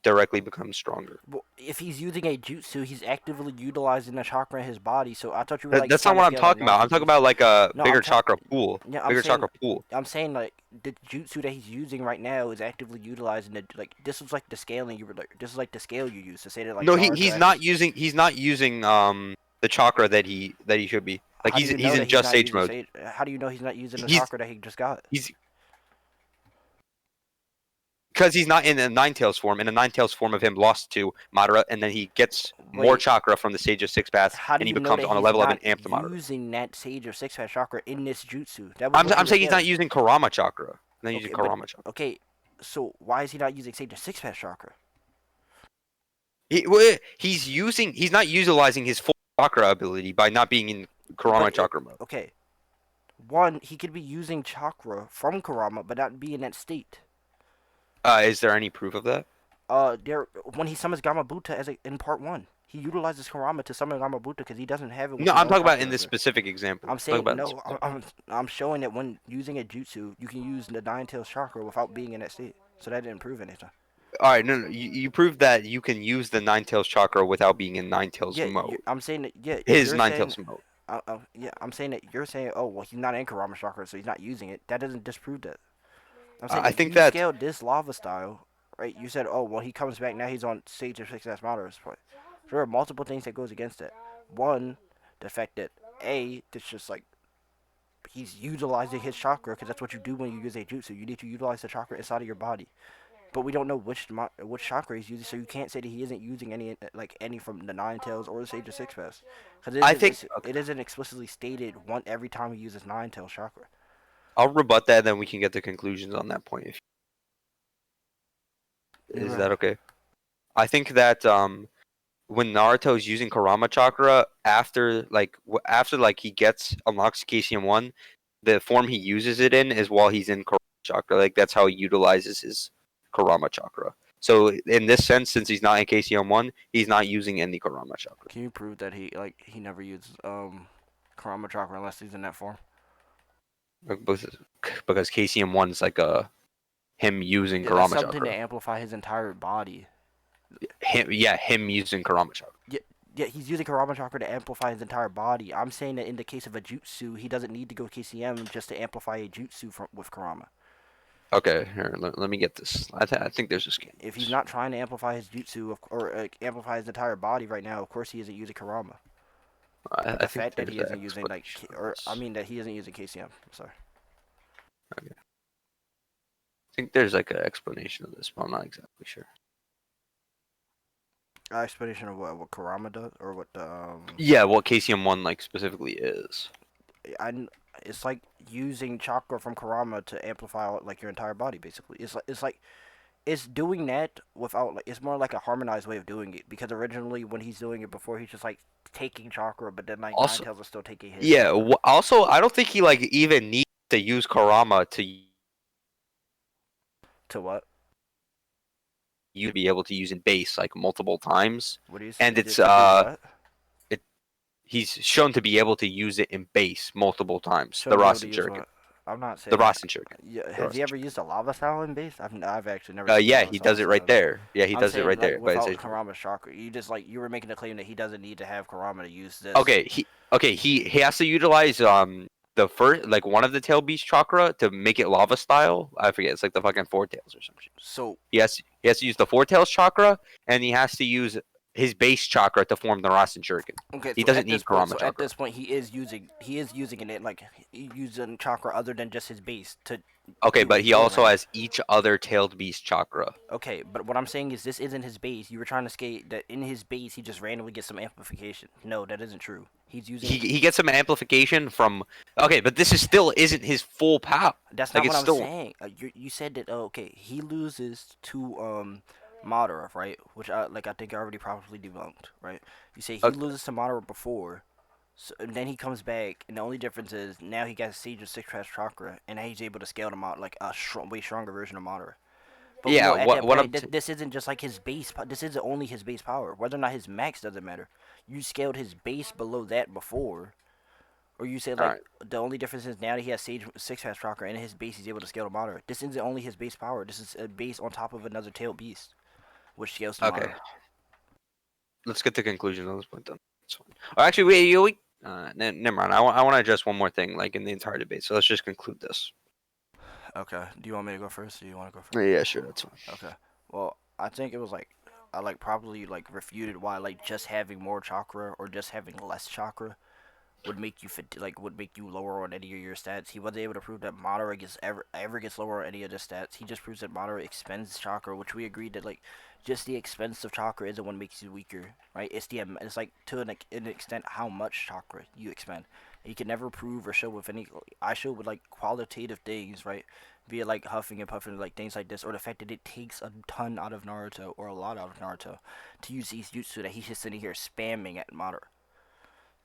B: directly becomes stronger.
A: Well, if he's using a jutsu, he's actively utilizing the chakra in his body. So I thought you were like
B: That's not
A: trying to
B: what I'm
A: scale like
B: talking about. I'm
A: Naruto's
B: talking
A: jutsu.
B: about like a
A: No,
B: bigger chakra pool.
A: Yeah,
B: Bigger chakra pool.
A: I'm saying like the jutsu that he's using right now is actively utilizing the like this was like the scaling you were like this is like the scale you use to say that like
B: No,
A: Naruto
B: he's not using the chakra that he should be. Like
A: How do you
B: he's
A: know
B: in
A: that he's
B: just
A: not
B: sage
A: using
B: mode.
A: sage? How do you know he's not using the
B: He's
A: chakra that he just got?
B: he's because he's not in a Nine Tails form. In a Nine Tails form of him lost to Madara, and then he gets more
A: Wait,
B: chakra from the Sage of Six Paths,
A: how do
B: and he
A: you know
B: becomes
A: that
B: on a
A: he's
B: level of an
A: not
B: amped Madara.
A: using that sage or six path chakra in this jutsu? That was what you
B: I'm
A: were
B: saying he's not
A: scaling.
B: using Karama chakra. Not using
A: Okay, but
B: Karama chakra.
A: okay, so why is he not using sage or six path chakra?
B: He's not utilizing his full chakra ability by not being in Karama
A: But
B: chakra mode.
A: okay, one he could be using chakra from Kurama, but not be in that state.
B: Is there any proof of that?
A: There when he summons Gamabuta in part one, he utilizes Kurama to summon Gamabuta because he doesn't have it. With
B: No,
A: his
B: I'm
A: own
B: talking about
A: chakra
B: in this
A: reserve.
B: specific example.
A: I'm saying
B: Talking about
A: no. I'm showing that when using a jutsu, you can use the Nine Tails chakra without being in that state. So that didn't prove anything.
B: all right, no. You proved that you can use the Nine Tails chakra without being in Nine Tails
A: Yeah,
B: mode.
A: I'm saying that. Yeah,
B: His
A: you're
B: Nine
A: saying.
B: Tails mode.
A: Yeah, I'm saying that you're saying, oh well, he's not in Kurama chakra, so he's not using it. That doesn't disprove that. I'm saying
B: I
A: if
B: think
A: you
B: that
A: scaled this lava style, right? You said, oh well, he comes back now. He's on Sage of Six Ass Madara's point. There are multiple things that goes against it. One, the fact that it's just like he's utilizing his chakra because that's what you do when you use a jutsu. You need to utilize the chakra inside of your body. But we don't know which chakra he's using, so you can't say that he isn't using any from the Nine Tails or the Sage of Six Paths, because
B: I think
A: it isn't explicitly stated every time he uses Nine Tails chakra.
B: I'll rebut that, then we can get to conclusions on that point. Is that okay? I think that when Naruto is using Kurama chakra after he gets unlocks KCM1, the form he uses it in is while he's in Kurama chakra. Like that's how he utilizes his Kurama chakra. So in this sense, since he's not in KCM1, he's not using any Kurama chakra.
A: Can you prove that he never uses Kurama chakra unless he's in that form?
B: Because KCM1 is like him using
A: Yeah, that's
B: Kurama
A: something to
B: chakra.
A: amplify his entire body.
B: Him using Kurama chakra.
A: Yeah, he's using Kurama chakra to amplify his entire body. I'm saying that in the case of a jutsu, he doesn't need to go KCM just to amplify a jutsu with Kurama.
B: Okay, here, let me get this. I think there's a scan.
A: If he's not trying to amplify his jutsu or amplify his entire body right now, of course he isn't using Kurama. But the
B: I think
A: fact that
B: there's
A: he
B: an
A: isn't using
B: explanation of this.
A: that he isn't using KCM. Sorry.
B: Okay. I think there's like an explanation of this, but I'm not exactly sure.
A: Explanation of what Kurama does or what the
B: Yeah, what KCM1 like specifically is.
A: I it's like using chakra from Kurama to amplify like your entire body basically. It's doing that without like it's more like a harmonized way of doing it because originally when he's doing it before he's just like taking chakra but then like
B: Also,
A: Ninetales is still taking his
B: yeah.
A: chakra.
B: Also, I don't think he like even needs to use Kurama to
A: To what?
B: you be able to use in base like multiple times,
A: What do you
B: and
A: say?
B: it's
A: To do what?
B: he's shown to be able to use it in base multiple times.
A: Should
B: The
A: be able to
B: Rasen
A: use
B: Shuriken.
A: what? I'm not saying
B: The
A: that.
B: Rasen Shuriken.
A: Yeah,
B: The
A: has he
B: Rasen
A: ever
B: Shuriken.
A: used a lava style in base? I've actually never seen a
B: Yeah,
A: lava
B: he
A: style
B: does it
A: in
B: right
A: base.
B: there. Yeah, he
A: I'm
B: does it
A: saying
B: right
A: like
B: there. But
A: without
B: it's
A: Kurama's chakra, you were making the claim that he doesn't need to have Kurama to use this.
B: he has to utilize the first like one of the tail beast chakra to make it lava style. I forget, it's like the fucking four tails or some shit.
A: So
B: He has to use the four tails chakra, and he has to use his base chakra to form the Rasen Shuriken.
A: okay,
B: He
A: so
B: doesn't
A: at this
B: need
A: point,
B: Kurama chakra.
A: at this point, he is using it like using chakra other than just his base to.
B: Okay,
A: do what
B: but
A: he's
B: he
A: doing,
B: also
A: right?
B: has each other tailed beast chakra.
A: Okay, but what I'm saying is this isn't his base. You were trying to skate that in his base he just randomly gets some amplification. No, that isn't true. He's using.
B: He gets some amplification from. Okay, but this is still isn't his full power.
A: That's
B: Like
A: not what
B: it's
A: I'm
B: still.
A: saying. You said that. Oh, okay, he loses to Madara, right? Which I think I already probably debunked, right? You say he
B: Okay.
A: loses to Madara before, so and then he comes back, and the only difference is now he got Sage of Six Trash Chakra, and now he's able to scale them out like a way stronger version of Madara. But
B: Yeah,
A: no, at that
B: what
A: point,
B: I'm
A: this isn't just like his base. This isn't only his base power. Whether or not his max doesn't matter. You scaled his base below that before, or you said
B: all
A: like
B: right.
A: the only difference is now that he has Sage Six Fast Chakra and in his base he's able to scale to Madara. This isn't only his base power. This is a base on top of another tailed beast, which scales to
B: Okay.
A: Madara.
B: Let's get to conclusion on this point then. That's fine. Oh, actually, wait. Never mind. I want to address one more thing, like in the entire debate. So let's just conclude this.
A: Okay. Do you want me to go first? Or you want to go first?
B: Yeah, sure. That's fine.
A: Okay. Well, I think it was like I like probably like refuted why like just having more chakra or just having less chakra would make you would make you lower on any of your stats. He wasn't able to prove that Madara gets ever gets lower on any of the stats. He just proves that Madara expends chakra, which we agreed that like just the expense of chakra isn't what makes you weaker, right? It's like to an extent how much chakra you expend. You can never prove or show with any. I show with like qualitative things, right? Via like huffing and puffing, like things like this, or the fact that it takes a ton out of Naruto or a lot out of Naruto to use these jutsu that he's just sitting here spamming at Madara.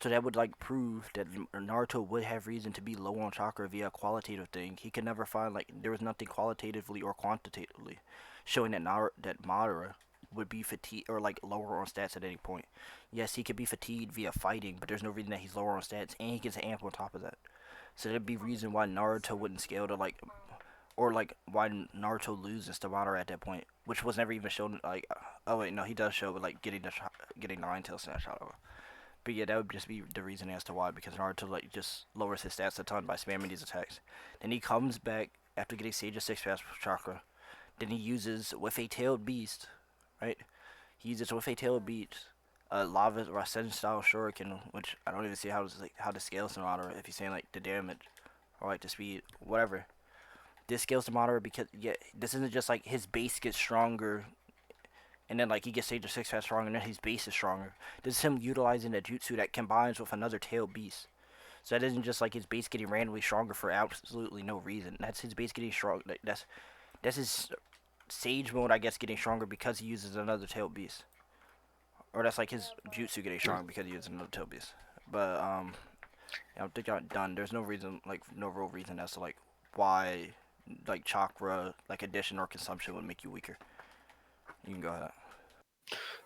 A: So that would like prove that Naruto would have reason to be low on chakra via a qualitative thing. He could never find like there was nothing qualitatively or quantitatively showing that Madara would be fatigued or like lower on stats at any point. Yes, he could be fatigued via fighting, but there's no reason that he's lower on stats, and he gets amp on top of that. So that'd be reason why Naruto wouldn't scale to like, or like why Naruto loses to Madara at that point, which was never even shown. Like, oh wait, no, he does show, but like getting the Nine Tail snatch out of him. But yeah, that would just be the reason as to why, because Naruto like just lowers his stats a ton by spamming these attacks. Then he comes back after getting Sage of Six Fast Chakra. Then he uses with a tailed beast, right? He uses with a tailed beast, Lava Rasen style Shuriken, which I don't even see how the scales to Madara if he's saying like the damage or like the speed, whatever. This scales to Madara because yeah, this isn't just like his base gets stronger and then like he gets Sage of Six Fast stronger, and then his base is stronger. This is him utilizing a jutsu that combines with another tail beast. So that isn't just like his base getting randomly stronger for absolutely no reason. That's his base getting strong. That's his Sage mode, I guess, getting stronger because he uses another tail beast. Or that's like his jutsu getting stronger because he uses another tail beast. But I think I'm done. There's no reason, like no real reason as to like why like chakra like addition or consumption would make you weaker. You can go ahead.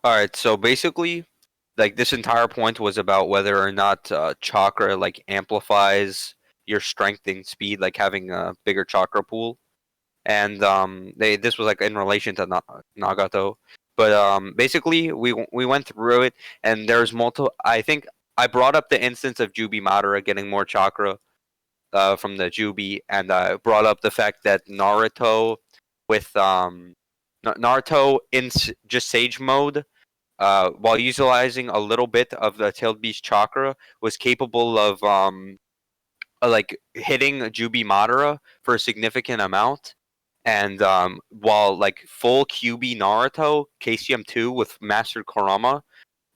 B: All right, so basically, like this entire point was about whether or not chakra like amplifies your strength and speed, like having a bigger chakra pool. And this was like in relation to Nagato, but basically we went through it, and there's multiple. I think I brought up the instance of Jubi Madara getting more chakra from the Jubi, and I brought up the fact that Naruto with Naruto in just Sage mode, while utilizing a little bit of the Tailed Beast chakra, was capable of like hitting Jubi Madara for a significant amount. And while like full QB Naruto, KCM 2 with Master Kurama,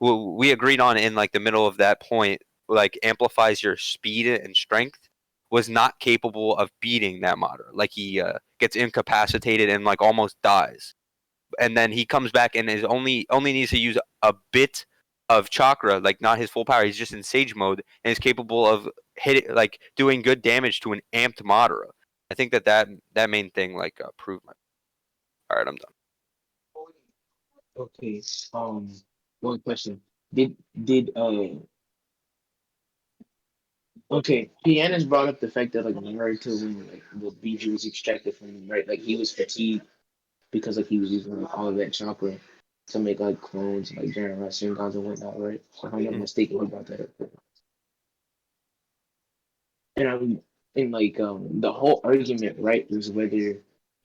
B: we agreed on in like the middle of that point, like amplifies your speed and strength, was not capable of beating that Madara. Like he gets incapacitated and like almost dies. And then he comes back and is only needs to use a bit of chakra, like not his full power. He's just in Sage mode and is capable of hitting, like doing good damage to an amped Madara. I think that main thing like proved my. All right, I'm done.
F: Okay. One question. Did okay, Pianus brought up the fact that like Naruto when like the BG was extracted from him, right? Like he was fatigued because like he was using like, all of that chakra to make like clones, like Jiren Rasengan's and whatnot, right? If I'm not mistaken, he brought that up. And I'm in like the whole argument, right, was whether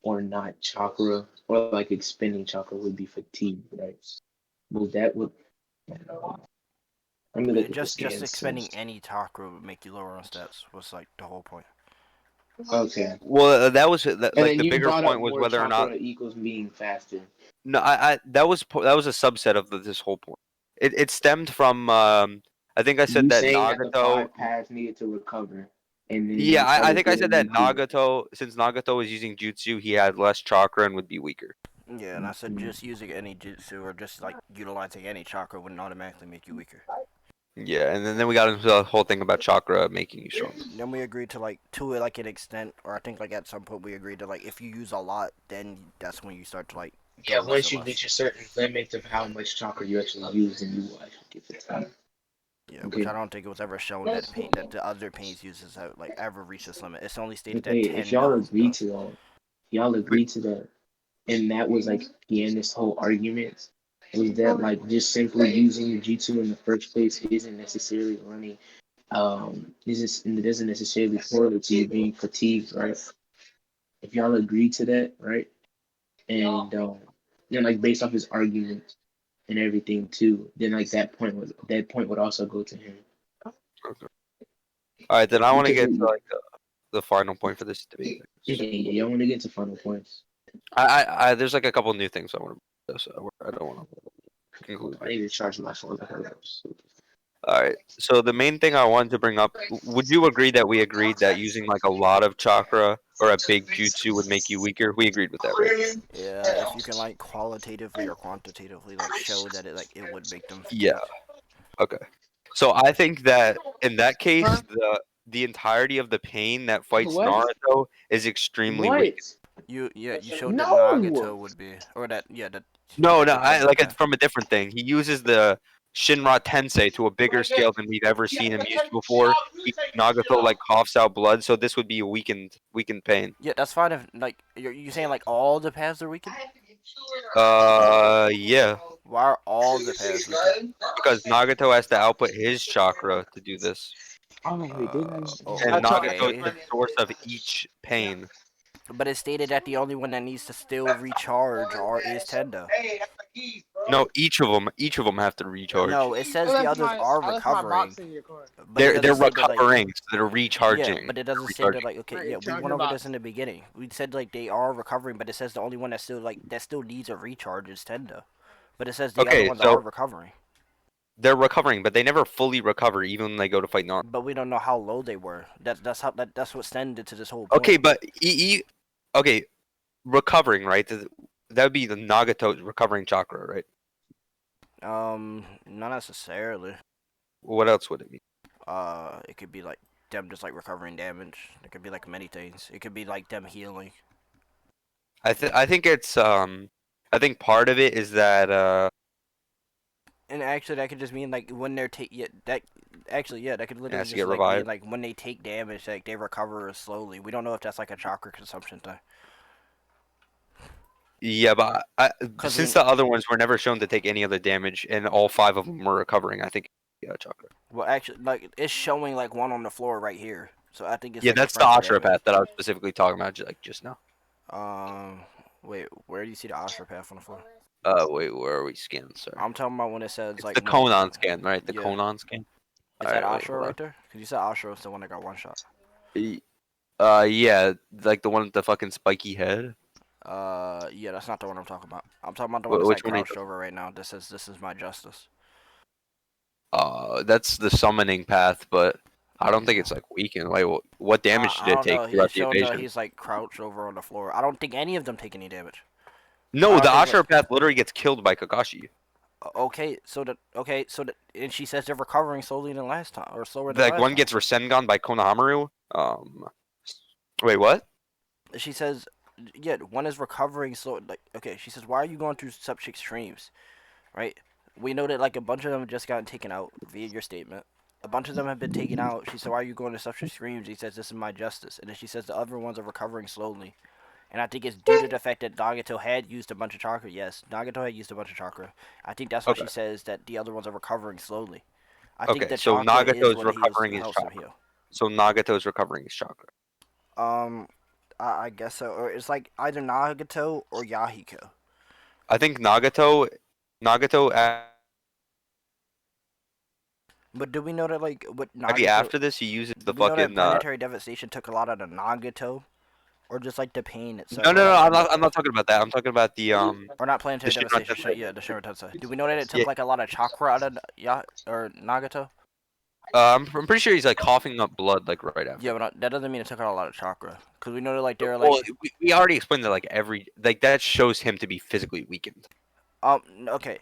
F: or not chakra or like expending chakra would be fatigue, right? Was that what let me look at the
A: Just
F: scan
A: expending
F: source.
A: any chakra would make you lower on stats. Was like the whole point.
F: Okay.
B: Well, that was
F: And
B: like
F: then
B: the
F: you
B: bigger
F: brought up
B: point was
F: more
B: whether or not.
F: chakra equals being faster.
B: No, that was a subset of this whole point. It stemmed from I think I said
F: You
B: that
F: saying that the
B: Nagato.
F: five paths needed to recover, and then
B: Yeah,
F: you
B: I
F: started
B: think I said
F: going
B: that
F: into
B: Nagato, since Nagato was using jutsu, he had less chakra and would be weaker.
A: Yeah, and I said just using any jutsu or just like utilizing any chakra wouldn't automatically make you weaker.
B: Yeah, and then we got into the whole thing about chakra making you stronger.
A: Then we agreed to like to like an extent, or I think like at some point we agreed to like if you use a lot, then that's when you start to like
F: yeah.
A: go less
F: Once
A: and
F: you
A: less.
F: reach a certain limit of how much chakra you actually use, then you will actually get fatigued.
A: Yeah, which I
F: Okay.
A: don't think it was ever shown that paint that the other paints uses have like ever reached this limit. It's only stated that
F: Okay. If
A: 10
F: y'all agree
A: does.
F: to that, y'all agree to that, and that was like again this whole argument was that like just simply using the G2 in the first place isn't necessarily running it doesn't necessarily correlate to you being fatigued, right? If y'all agree to that, right? And then like based off his argument and everything too, then like that point would also go to him.
B: Okay. All right, then I want to
F: Because
B: get to like the final point for this debate.
F: yeah, y'all want to get to final points.
B: There's like a couple new things I want to. So I don't want to conclude.
F: I need to charge my phone.
B: All right. So the main thing I wanted to bring up, would you agree that we agreed that using like a lot of chakra or a big jutsu would make you weaker? We agreed with that, right?
A: Yeah, if you can like qualitatively or quantitatively like show that it would make them
B: Yeah.
A: fatigued.
B: Okay. So I think that in that case, the entirety of the pain that fights
F: What?
B: Naruto is extremely
F: What?
B: weak.
A: You showed that
F: No.
A: Nagato would be or that that
B: No, no,
A: the
B: I
A: Tenda
B: like it's
A: path.
B: from a different thing. He uses the Shinra Tensei to a bigger scale than we've ever seen him use before. Nagato like coughs out blood, so this would be a weakened pain.
A: Yeah, that's fine if like you saying like all the paths are weakened.
B: Yeah,
A: Why are all the paths weakened?
B: because Nagato has to output his chakra to do this,
F: Oh wait, didn't
B: and Nagato is
A: Okay.
B: the source of each pain.
A: But it's stated that the only one that needs to still recharge is Tenda.
B: No, each of them have to recharge.
A: No, it says the others are
F: I left my
A: recovering,
F: box in your car.
A: but it
B: They're
A: doesn't say that like
B: recovering, so they're
A: yeah,
B: recharging.
A: but it doesn't say that like okay,
F: Right,
A: yeah, we
F: charge
A: went
F: your
A: over
F: box.
A: this in the beginning. We said like they are recovering, but it says the only one that still needs a recharge is Tenda. But it says the other
B: Okay,
A: ones are
B: so
A: recovering.
B: they're recovering, but they never fully recover, even when they go to fight Naruto.
A: But we don't know how low they were. That's what extended to this whole
B: Okay,
A: point.
B: but okay, recovering, right? That would be the Nagato recovering chakra, right?
A: Not necessarily.
B: What else would it be?
A: It could be like them just like recovering damage. It could be like many things. It could be like them healing.
B: I think I think part of it is that
A: And actually, that could just mean like when they're that could
B: it
A: literally
B: has to
A: just
B: get
A: like mean
B: revived.
A: like when they take damage, like they recover slowly. We don't know if that's like a chakra consumption thing.
B: Yeah, but
A: Cause
B: since the other ones were never shown to take any other damage, and all 5 of them were recovering, I think yeah, chakra.
A: well, actually, like it's showing like one on the floor right here. So I think it's
B: Yeah,
A: like
B: that's the
A: referring to that.
B: Ashra that I was specifically talking about just now.
A: Wait, where do you see the osteopath on the floor?
B: Wait, where are we scanning? Sorry,
A: I'm talking about when it says
B: it's
A: like
B: the
A: one.
B: Conan scan, right? The
A: Yeah.
B: Conan scan.
A: Is
B: All
A: that
B: right, wait,
A: Ashura
B: hold
A: right there? Cause you said Ashura is the one that got one shot.
B: on. Yeah, like the one with the fucking spiky head.
A: Yeah, that's not the one I'm talking about. I'm talking about the one that's
B: Which
A: like
B: one? Are you
A: crouched over right now. This says "This is my justice."
B: That's the summoning path, but I don't think it's like weakened. Like, what damage
A: I
B: did it
A: don't
B: take
A: know. He's
B: throughout the
A: showing that
B: evasion?
A: he's like crouched over on the floor. I don't think any of them take any damage. I
B: No,
A: don't
B: the
A: think
B: Ashra path literally gets killed by Kakashi.
A: and she says they're recovering slowly than last time, or slower than
B: Like
A: last
B: one
A: time.
B: gets Rasengan by Konohamaru. Wait, what?
A: She says, yeah, one is recovering slow. Like, okay, she says, why are you going through such extremes, right? We know that like a bunch of them have just gotten taken out via your statement. A bunch of them have been taken out. She said, why are you going to such extremes? He says, this is my justice. And then she says the other ones are recovering slowly. And I think it's due to the fact that Nagato had used a bunch of chakra. Yes, Nagato had used a bunch of chakra. I think that's why
B: Okay,
A: she says that the other ones are recovering slowly. I think
B: okay.
A: the
B: So
A: chakra is
B: Nagato's
A: what heals,
B: recovering his
A: helps him
B: chakra.
A: heal.
B: So Nagato's recovering his chakra.
A: Um, I guess so. Or it's like either Nagato or Yahiko.
B: I think Nagato
A: But do we know that like what
B: actually
A: Nagato?
B: after this he uses
A: Do
B: the
A: we know that
B: fucking
A: planetary devastation took a lot out of Nagato, or just like the pain itself,
B: No,
A: or
B: no, no.
A: like the
B: I'm not talking about that. I'm talking about
A: or not
B: the
A: planetary
B: Shinran
A: devastation?
B: Tensei.
A: Yeah, the Shinra Tensei. Do we know that it
B: Yeah,
A: took like a lot of chakra out of or Nagato?
B: I'm pretty sure he's like coughing up blood like right
A: Yeah,
B: after.
A: but that doesn't mean it took out a lot of chakra, because we know that like they're
B: Well,
A: like
B: we already explained that like that shows him to be physically weakened.
A: okay,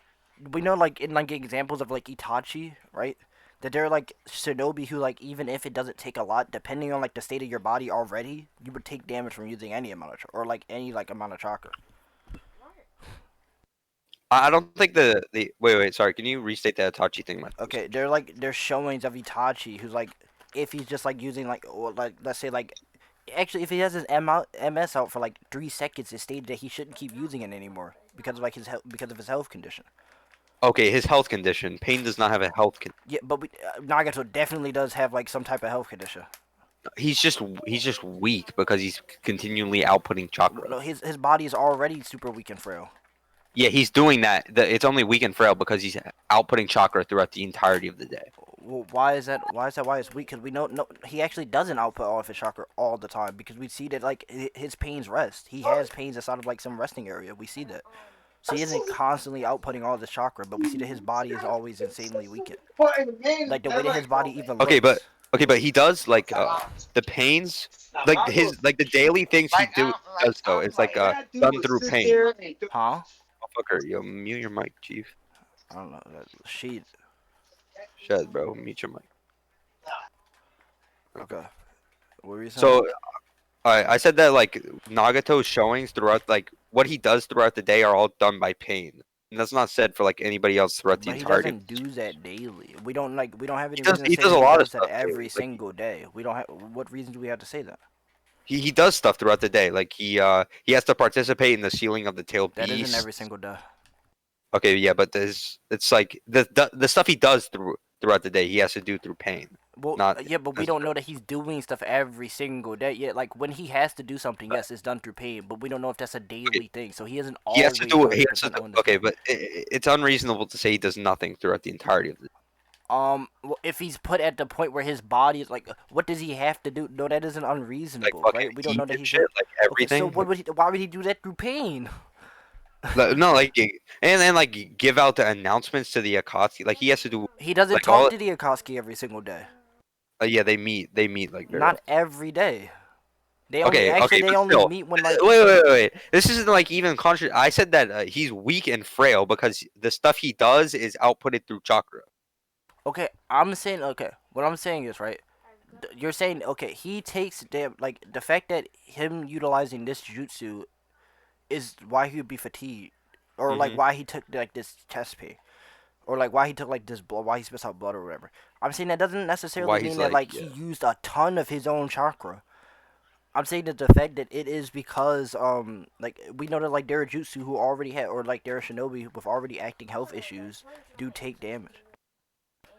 A: we know like in like examples of like Itachi, right? That they're like shinobi who like even if it doesn't take a lot, depending on like the state of your body already, you would take damage from using any amount of or like any like amount of chakra.
B: I don't think the wait, sorry, can you restate that Itachi thing?
A: Okay, they're like they're showings of Itachi who's like if he's just like using like or like let's say like actually if he has his MS out for like 3 seconds, it's stated that he shouldn't keep using it anymore because of like because of his health condition.
B: Okay, his health condition. Pain does not have a health condition.
A: Yeah, but Nagato definitely does have like some type of health condition.
B: He's just weak because he's continually outputting chakra.
A: No, his body is already super weak and frail.
B: Yeah, he's doing that. It's only weak and frail because he's outputting chakra throughout the entirety of the day.
A: Well, why is that? Why it's weak? Because we know no, he actually doesn't output all of his chakra all the time. Because we see that like his pains rest. He has pains inside of like some resting area. We see that. So he isn't constantly outputting all this chakra, but we see that his body is always insanely weakened. Like the way that his body even
B: Okay,
A: looks.
B: but he does like the pains, like the daily things he does though. It's like done through pain.
A: Huh?
B: Fucker, yo, mute your mic, chief.
A: I don't know. She.
B: Shut, bro. Mute your mic.
A: Okay. What were you saying?
B: So, I said that like Nagato's showings throughout, like what he does throughout the day, are all done by pain. And that's not said for like anybody else throughout the
A: But he
B: entirety.
A: doesn't do that daily. We don't have any
B: He does.
A: reason to
B: He
A: say
B: does
A: that
B: a
A: he
B: lot of
A: does that
B: stuff.
A: every
B: Like,
A: single day. We don't have. What reason do we have to say that?
B: he does stuff throughout the day. Like he has to participate in the sealing of the tail
A: That
B: beast.
A: isn't every single day.
B: Okay, yeah, but it's like the stuff he does throughout the day, he has to do through pain.
A: Well,
B: Not
A: yeah, but we don't know that he's doing stuff every single day. Yeah, like when he has to do something, yes, it's done through pain. But we don't know if that's a daily thing. So he isn't
B: He has
A: always
B: to do. He has
A: 100%
B: to.
A: on this.
B: Okay, but it's unreasonable to say he does nothing throughout the entirety of the.
A: Well, if he's put at the point where his body is like, what does he have to do? No, that isn't
B: Like
A: unreasonable,
B: fucking
A: right? We don't
B: heat
A: know that
B: and
A: he's.
B: shit, like
A: Okay,
B: everything.
A: so what would he? Why would he do that through pain?
B: No, like and then like give out the announcements to the Akatsuki. Like he has to do.
A: He doesn't
B: Like
A: talk
B: all.
A: to the Akatsuki every single day.
B: Yeah, they meet. They meet like very.
A: Not every day. They only
B: Okay,
A: they
B: but
A: only
B: still.
A: meet when like.
B: Wait. This isn't like even conscious. I said that he's weak and frail because the stuff he does is outputted through chakra.
A: Okay, I'm saying okay. What I'm saying is right. You're saying okay. He takes like the fact that him utilizing this jutsu is why he would be fatigued. or like
B: Mhm.
A: why he took like this chest pain, or like why he took like this blood, why he spits out blood or whatever. I'm saying that doesn't necessarily
B: Why he's
A: mean that like
B: yeah.
A: he used a ton of his own chakra. I'm saying that the fact that it is because like we know that like there are jutsu who already had, or like there are shinobi with already acting health issues do take damage.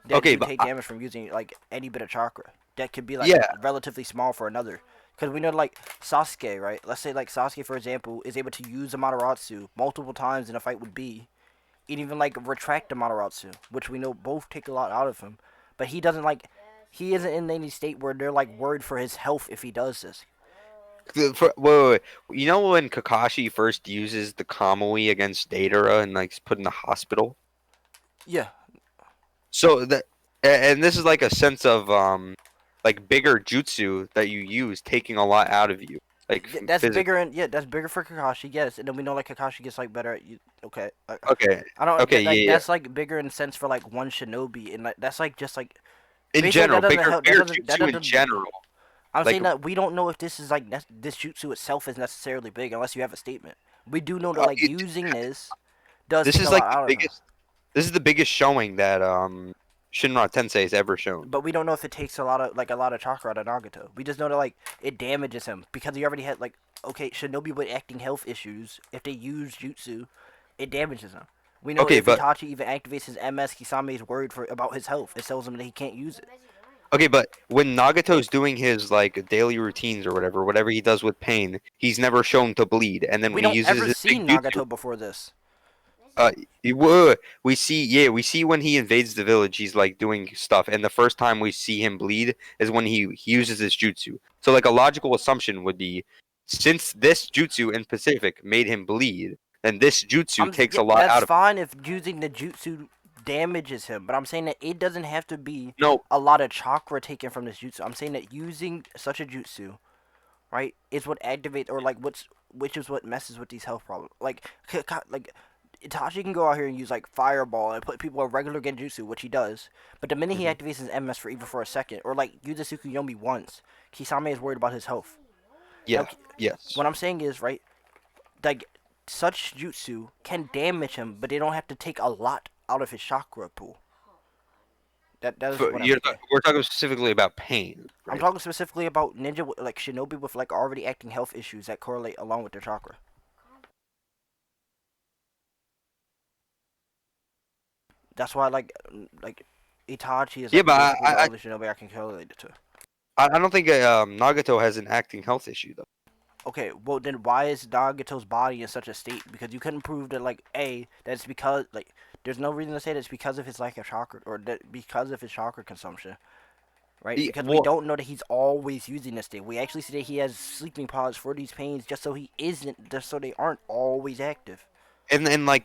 A: That
B: Okay,
A: do
B: but
A: take damage from using like any bit of chakra. That could be like
B: yeah,
A: relatively small for another. Because we know like Sasuke, right? Let's say like Sasuke for example is able to use a Mataratsu multiple times in a fight with B, and even like retract the Mataratsu, which we know both take a lot out of him. But he doesn't like he isn't in any state where they're like worried for his health if he does this.
B: wait. You know when Kakashi first uses the Kamui against Deidara and like is put in the hospital?
A: Yeah,
B: So that and this is like a sense of like bigger jutsu that you use taking a lot out of you, like
A: that's bigger
B: physically.
A: and yeah, that's bigger for Kakashi. Yes, and then we know like Kakashi gets like better at you. Okay,
B: Okay.
A: I don't
B: Okay,
A: like
B: yeah.
A: that's like bigger in sense for like one shinobi, and like that's like just like
B: In
A: basically
B: general,
A: that doesn't
B: bigger
A: help.
B: bigger
A: That
B: jutsu in
A: doesn't.
B: general.
A: I'm
B: Like
A: saying that we don't know if this is like this jutsu itself is necessarily big unless you have a statement. We do know that like
B: it,
A: using this does
B: this
A: take a
B: is like
A: lot
B: the
A: out of him.
B: biggest. This is the biggest showing that Shinra Tensei has ever shown.
A: But we don't know if it takes a lot of chakra out of Nagato. We just know that like it damages him because he already had like okay shinobi with acting health issues. If they use jutsu, it damages him. We know
B: Okay,
A: if
B: but
A: Itachi even activates his MS, Kisame is worried for about his health. It tells him that he can't use it.
B: okay, but when Nagato's doing his like daily routines or whatever he does with pain, he's never shown to bleed. And then
A: We
B: when he
A: don't
B: uses
A: ever
B: his
A: see
B: big jutsu,
A: Nagato before this.
B: uh, we see we see when he invades the village, he's like doing stuff, and the first time we see him bleed is when he uses his jutsu. So like a logical assumption would be, since this jutsu in Pacific made him bleed, then this jutsu takes
A: Yeah,
B: a lot
A: that's
B: out of
A: fine if using the jutsu damages him, but I'm saying that it doesn't have to be
B: no.
A: a lot of chakra taken from this jutsu. I'm saying that using such a jutsu, right, is what activates or like which is what messes with these health problems. Like Itachi can go out here and use like fireball and put people in regular genjutsu, which he does. But the minute he
B: Mhm.
A: activates his MS for even for a second, or like uses Tsukuyomi once, Kisame is worried about his health. Now,
B: Yeah, yes.
A: what I'm saying is right, like such jutsu can damage him, but they don't have to take a lot out of his chakra pool. That is what I'm saying.
B: We're talking specifically about pain,
A: I'm
B: right?
A: talking specifically about ninja like shinobi with like already acting health issues that correlate along with their chakra. That's why like Itachi is
B: Yeah,
A: like
B: but
A: basically the only shinobi I can correlate it to.
B: I don't think Nagato has an acting health issue though.
A: Okay, well then why is Nagato's body in such a state? Because you couldn't prove that like that it's because like there's no reason to say that it's because of his lack of chakra or that because of his chakra consumption. Right? Because we
B: Well,
A: don't know that he's always using this thing. We actually see that he has sleeping pods for these pains just so he isn't just so they aren't always active.
B: and like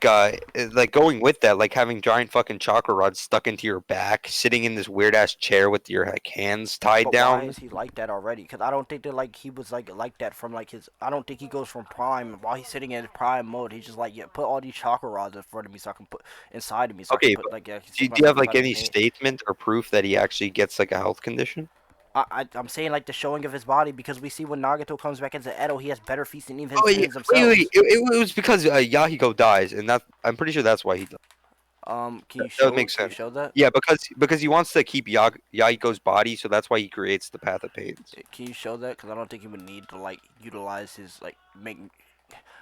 B: going with that, like having giant fucking chakra rods stuck into your back, sitting in this weird ass chair with your like hands tied
A: But why
B: down.
A: is he like that already? Because I don't think that like he was like that from like his. I don't think he goes from prime while he's sitting in his prime mode. He's just like yeah, put all these chakra rods in front of me so I can put inside of me so I can
B: Okay,
A: put
B: but
A: like yeah,
B: do,
A: take
B: do you have
A: myself
B: like
A: out of the
B: any
A: pain.
B: statement or proof that he actually gets like a health condition?
A: I'm saying like the showing of his body because we see when Nagato comes back into Edo, he has better feats than even his
B: Oh yeah,
A: friends themselves.
B: it was because Yahiko dies, and that I'm pretty sure that's why he does. That would make
A: Can you
B: sense.
A: show that?
B: Yeah, because he wants to keep Yahiko's body, so that's why he creates the Path of Pains.
A: Can you show that? Because I don't think he would need to like utilize his like make.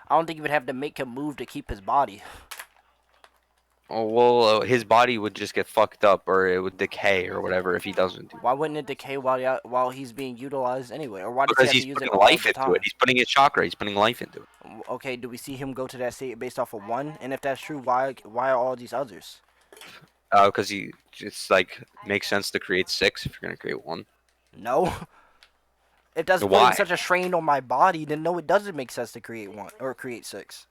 A: I don't think he would have to make him move to keep his body.
B: Oh well, his body would just get fucked up, or it would decay, or whatever if he doesn't do.
A: Why wouldn't it decay while he's being utilized anyway? Or why does he
B: Because
A: have to
B: he's
A: use it
B: putting
A: all
B: life
A: the
B: into it.
A: time?
B: He's putting his chakra. He's putting life into it.
A: Okay, do we see him go to that state based off of one? And if that's true, why are all these others?
B: Because he it's like makes sense to create six if you're gonna create one.
A: No. If that's putting
B: Why?
A: such a strain on my body, then no, it doesn't make sense to create one or create six.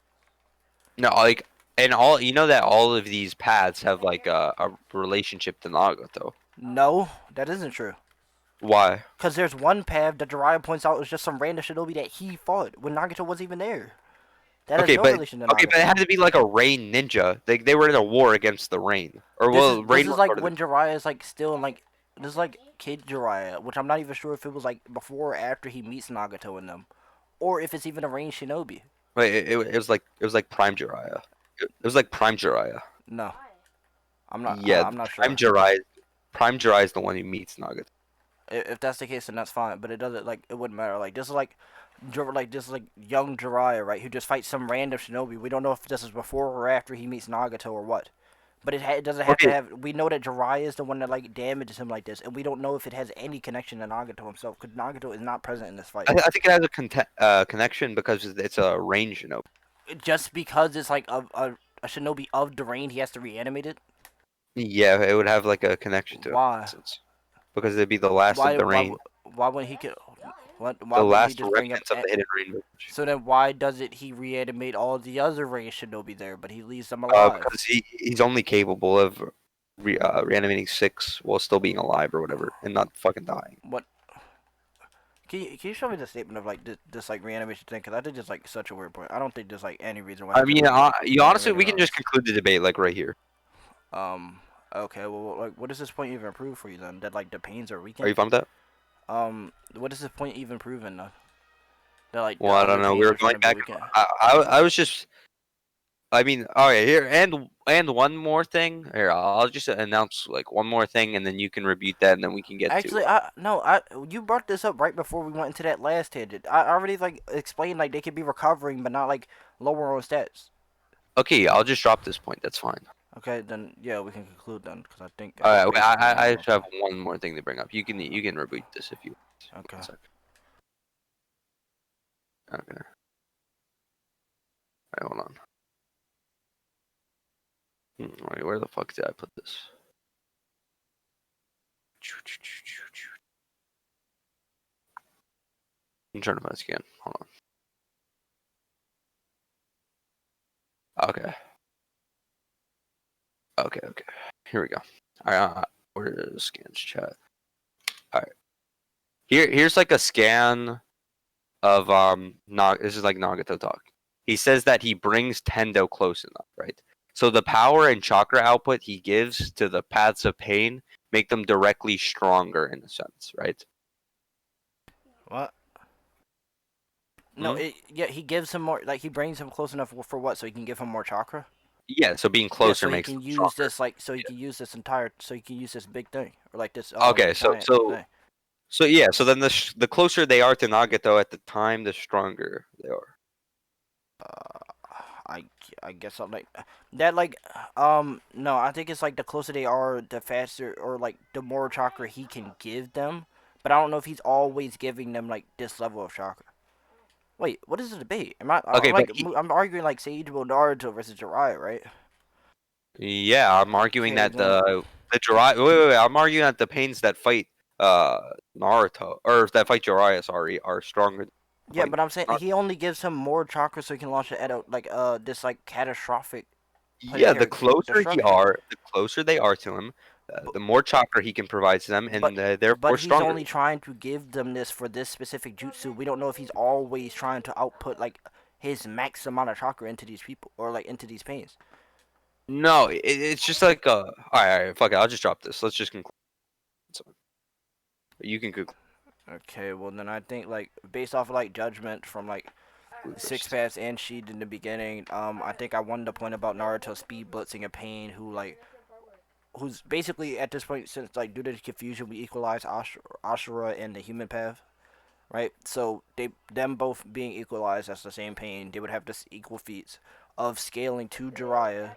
B: No, like and all you know that all of these paths have like a relationship to Nagato.
A: No, that isn't true.
B: Why?
A: Because there's one path that Jiraiya points out was just some random shinobi that he fought when Nagato wasn't even there. That has
B: Okay,
A: no
B: but
A: relation to Nagato.
B: okay, but it had to be like a rain ninja. They were in a war against the rain, or well,
A: This
B: rain
A: is
B: was
A: like
B: part of
A: when
B: the.
A: Jiraiya is like still in like this is like kid Jiraiya, which I'm not even sure if it was like before or after he meets Nagato and them, or if it's even a rain shinobi.
B: Wait, it was like Prime Jiraiya. It was like Prime Jiraiya.
A: No, I'm not.
B: Yeah,
A: I'm not
B: Prime
A: sure.
B: Jiraiya. Prime Jiraiya is the one who meets Nagato.
A: If that's the case, then that's fine. But it doesn't like it wouldn't matter. Like this is like, young Jiraiya, right? Who just fights some random shinobi. We don't know if this is before or after he meets Nagato or what. But it doesn't have to
B: Okay,
A: have. We know that Jiraiya is the one that like damages him like this, and we don't know if it has any connection to Nagato himself, because Nagato is not present in this fight.
B: I think it has a connection because it's a range,
A: Just because it's like a shinobi of the rain, he has to reanimate it.
B: Yeah, it would have like a connection to it, in
A: Why?
B: essence. Because it'd be the last of
A: Why?
B: the
A: Why?
B: rain,
A: Why wouldn't he could? What? Why
B: the
A: wouldn't he
B: last
A: just bring up?
B: remnants of the hidden rainbow.
A: So then why doesn't he reanimate all the other rain shinobi there, but he leaves them alive?
B: Because he's only capable of reanimating 6 while still being alive or whatever, and not fucking dying.
A: What? Can you show me the statement of like this like reanimation thing? Because I think it's like such a weird point. I don't think there's like any reason why.
B: I
A: he could
B: mean, you honestly,
A: reanimate
B: we can just
A: regardless.
B: conclude the debate like right here.
A: Okay. Well, like, what does this point even prove for you then? That like the pains are
B: Are you
A: weakened.
B: fine with that?
A: What does this point even proven though? That like the
B: Well, I don't
A: other
B: know. We
A: pains
B: were
A: are trying
B: going
A: to be
B: back.
A: weakened.
B: I was just. I mean, all right, here and one more thing. Here, I'll just announce like one more thing, and then you can repeat that, and then we can get
A: Actually,
B: to.
A: you brought this up right before we went into that last tangent. I already like explained like they could be recovering, but not like lower on stats.
B: Okay, I'll just drop this point. That's fine.
A: Okay, then yeah, we can conclude then because I think
B: All right,
A: basically
B: I
A: know.
B: just have one more thing to bring up. You can repeat this if you.
A: Okay.
B: One sec. Okay. All right, hold on. Wait, where the fuck did I put this? I'm trying to find this again. Hold on. Okay. Okay. Here we go. All right. Where is scans chat? All right. Here's like a scan of This is like Nagato talk. He says that he brings Tendo close enough, right? So the power and chakra output he gives to the paths of pain make them directly stronger in a sense, right?
A: What? No, yeah, he gives him more. Like he brings him close enough for what? So he can give him more chakra.
B: Yeah, so being
A: Yeah,
B: closer
A: so he
B: makes
A: can
B: them
A: use
B: stronger.
A: this like so he
B: Yeah.
A: can use this entire so he can use this big thing or like this
B: Okay,
A: giant thing.
B: so yeah, so then the closer they are to Nagato at the time, the stronger they are.
A: I guess I'm like that like no, I think it's like the closer they are, the faster or like the more chakra he can give them. But I don't know if he's always giving them like this level of chakra. Wait, what is the debate?
B: Okay, but
A: I'm arguing like Sage Naruto versus Jiraiya, right?
B: yeah, I'm arguing
A: Okay,
B: that
A: then
B: the Jiraiya. Wait, I'm arguing that the pains that fight Naruto or that fight Jiraiya, sorry, are stronger.
A: yeah,
B: Fight
A: but I'm saying
B: Naruto.
A: he only gives him more chakra so he can launch it at a like this like catastrophic
B: Yeah, the
A: planetary
B: closer
A: destruction.
B: the closer they are to him, the more chakra he can provide to them,
A: But
B: and therefore
A: he's
B: stronger.
A: only trying to give them this for this specific jutsu. We don't know if he's always trying to output like his max amount of chakra into these people or like into these pains.
B: No, it's just like all right, fuck it. I'll just drop this. Let's just conclude. So, you can conclude
A: Okay, well then I think like based off of like judgment from like Six
B: first.
A: Paths and Sheed in the beginning, I think I wanted to point about Naruto speed blitzing a pain who's basically at this point since like due to the confusion we equalize Ashura and the human path, right? So them both being equalized as the same pain, they would have this equal feats of scaling to Jiraiya,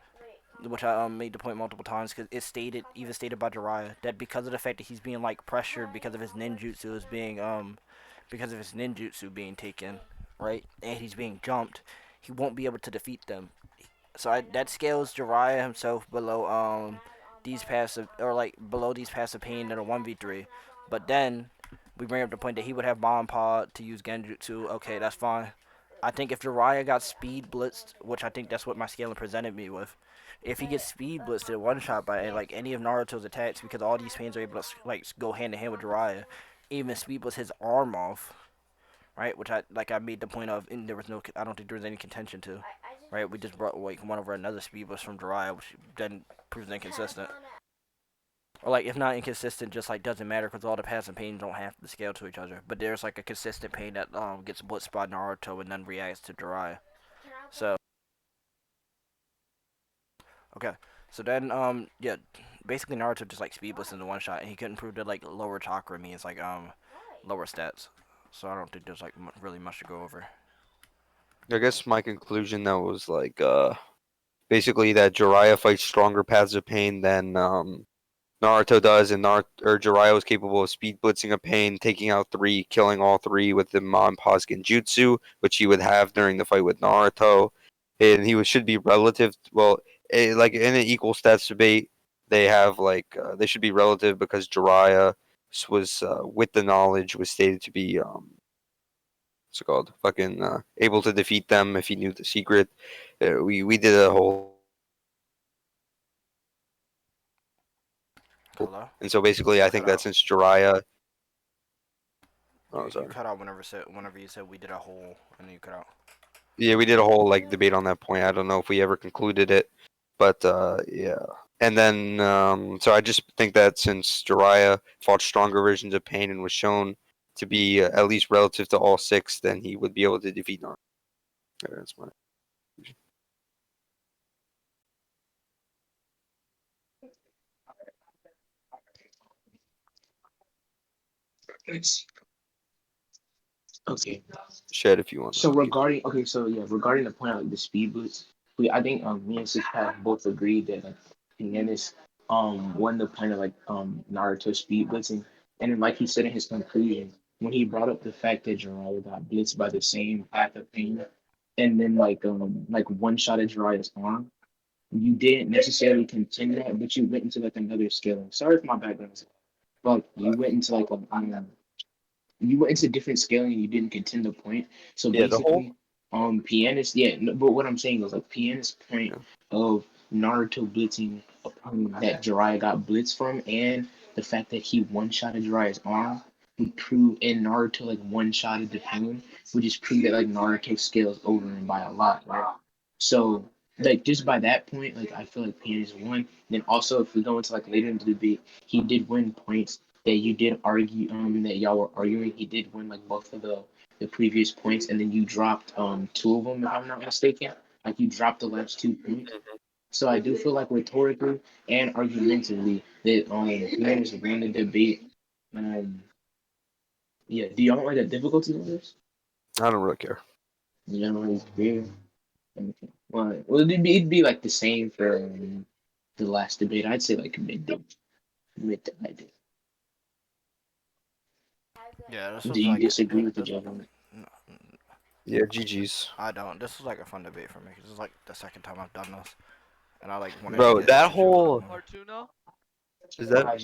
A: which I made the point multiple times because it even stated by Jiraiya that because of the fact that he's being like pressured because of his ninjutsu is being because of his ninjutsu being taken, right, and he's being jumped, he won't be able to defeat them. So that scales Jiraiya himself below these passive or like below these passive pain in a 1v3. But then we bring up the point that he would have bomb pod to use genjutsu. Okay, that's fine. I think if Jiraiya got speed blitzed, which I think that's what my scaling presented me with, if he gets speed blitzed at one shot by like any of Naruto's attacks, because all these pains are able to like go hand in hand with Jiraiya, even speed blitz his arm off, right? Which I made the point of, and there was no, I don't think there was any contention to, right? We just brought like one over another speed blitz from Jiraiya, which then proves inconsistent. Or like if not inconsistent, just like doesn't matter because all the passive pains don't have to scale to each other. But there's like a consistent pain that gets blitzed by Naruto and then reacts to Jiraiya. So Okay. So then, yeah, basically Naruto just like speed blitzed into one shot, and he couldn't prove that like lower chakra means like lower stats. So I don't think there's like really much to go over.
B: I guess my conclusion though was like basically that Jiraiya fights stronger paths of pain than Naruto does, and Jiraiya was capable of speed blitzing a pain, taking out three, killing all three with the Mon Paz Genjutsu, which he would have during the fight with Naruto, and should be relative. Well, like in an equal stats debate, they have like they should be relative because Jiraiya was with the knowledge was stated to be what's it called? Fucking able to defeat them if he knew the secret. We did a whole,
A: Hello.
B: and so basically,
A: You
B: I
A: cut
B: think that
A: out.
B: since Jiraiya, oh
A: You
B: sorry,
A: cut out whenever you said we did a whole, and then you cut out.
B: yeah, we did a whole like debate on that point. I don't know if we ever concluded it, but yeah. And then so I just think that since Jiraiya fought stronger versions of Pain and was shown to be at least relative to all six, then he would be able to defeat Naruto. That's my
F: Okay.
B: shed if you want
F: So
B: to keep.
F: regarding the point of like the speed boost, I think me and Six Pack both agreed that like Hernandez won the point of like Naruto speed blitzing, and then like he said in his conclusion when he brought up the fact that Jiraiya got blitzed by the same path of pain, and then like one shot at Jiraiya's arm, you didn't necessarily contend that, but you went into like another scaling. Sorry for my background, but you went into like you went into different scaling and you didn't contend the point. So
B: Yeah, the whole.
F: basically, pianist, yeah, no, but what I'm saying is like pianist point
B: Yeah.
F: of Naruto blitzing that Jiraiya got blitzed from, and the fact that he one shot at Jiraiya's arm would prove, and Naruto like one shot at the pain would just prove that like Naruto scales over him by a lot, right? So like just by that point, like I feel like pianist won. Then also if we go into like later into the debate, he did win points that you did argue that y'all were arguing. He did win like both of the previous points, and then you dropped two of them if I'm not mistaken. Like you dropped the last 2 points. So I do feel like rhetorically and argumentatively that players won the debate. Um yeah, do y'all want like a difficulty on this?
B: I don't really care.
F: You know, it's fair. Okay. Well, it'd be like the same for the last debate. I'd say like mid to high.
A: Yeah, this
F: Do
A: was
F: you
A: like
F: disagree with the
A: this.
F: gentleman?
A: No,
B: Yeah, GG's.
A: I don't. This was like a fun debate for me. 'Cause this is like the second time I've done this, and I like wanted to
B: Bro,
A: get
B: that
A: into shit with
B: whole
A: him.
B: is that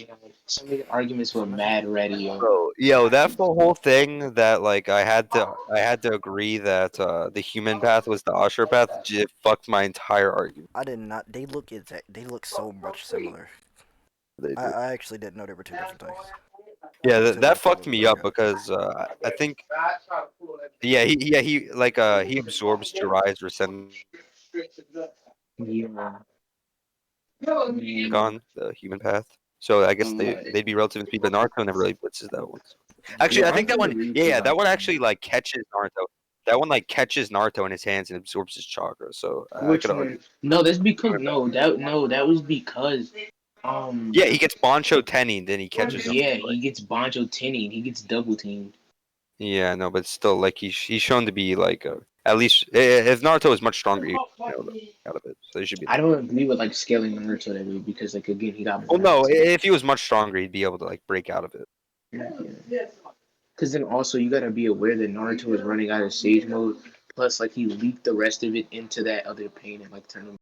F: Some of the arguments were
A: Submission.
F: mad ready, yo.
B: bro, yo, that's the whole thing that like I had to agree that the human path was the Usher path. It fucked my entire argument.
A: I did not. They look exact. They look so much similar.
B: They
A: I,
B: do.
A: I actually didn't know they were two different things.
B: Yeah,
A: Those
B: that,
A: two
B: that
A: look
B: fucked
A: totally
B: me up
A: different.
B: because I think he like he absorbs Jiraiya's Rasengan,
F: Yeah.
B: the human path. So I guess
F: Uh,
B: they'd be relative in speed, but Naruto never really blitzes that one. Actually,
F: yeah,
B: I
F: I
B: think that
F: think the
B: one,
F: read
B: yeah, that
F: got
B: one actually like catches Naruto. That one like catches Naruto in his hands and absorbs his chakra. So I
F: which
B: could argue.
F: one? No, that's because that was because um
B: Yeah, he gets Bancho Tenny, then he catches him.
F: yeah,
B: Like,
F: he gets Banjo tinny and he gets double teamed.
B: yeah, no, but still, like he's shown to be like at least if Naruto is much stronger, you know, out of it. So he should be.
F: I don't agree with like scaling Naruto that way because like again he got
B: Well, no,
F: blasted.
B: if he was much stronger, he'd be able to like break out of it.
F: Because then also you gotta be aware that Naruto is running out of Sage mode. Plus, like he leaked the rest of it into that other pain and like turned him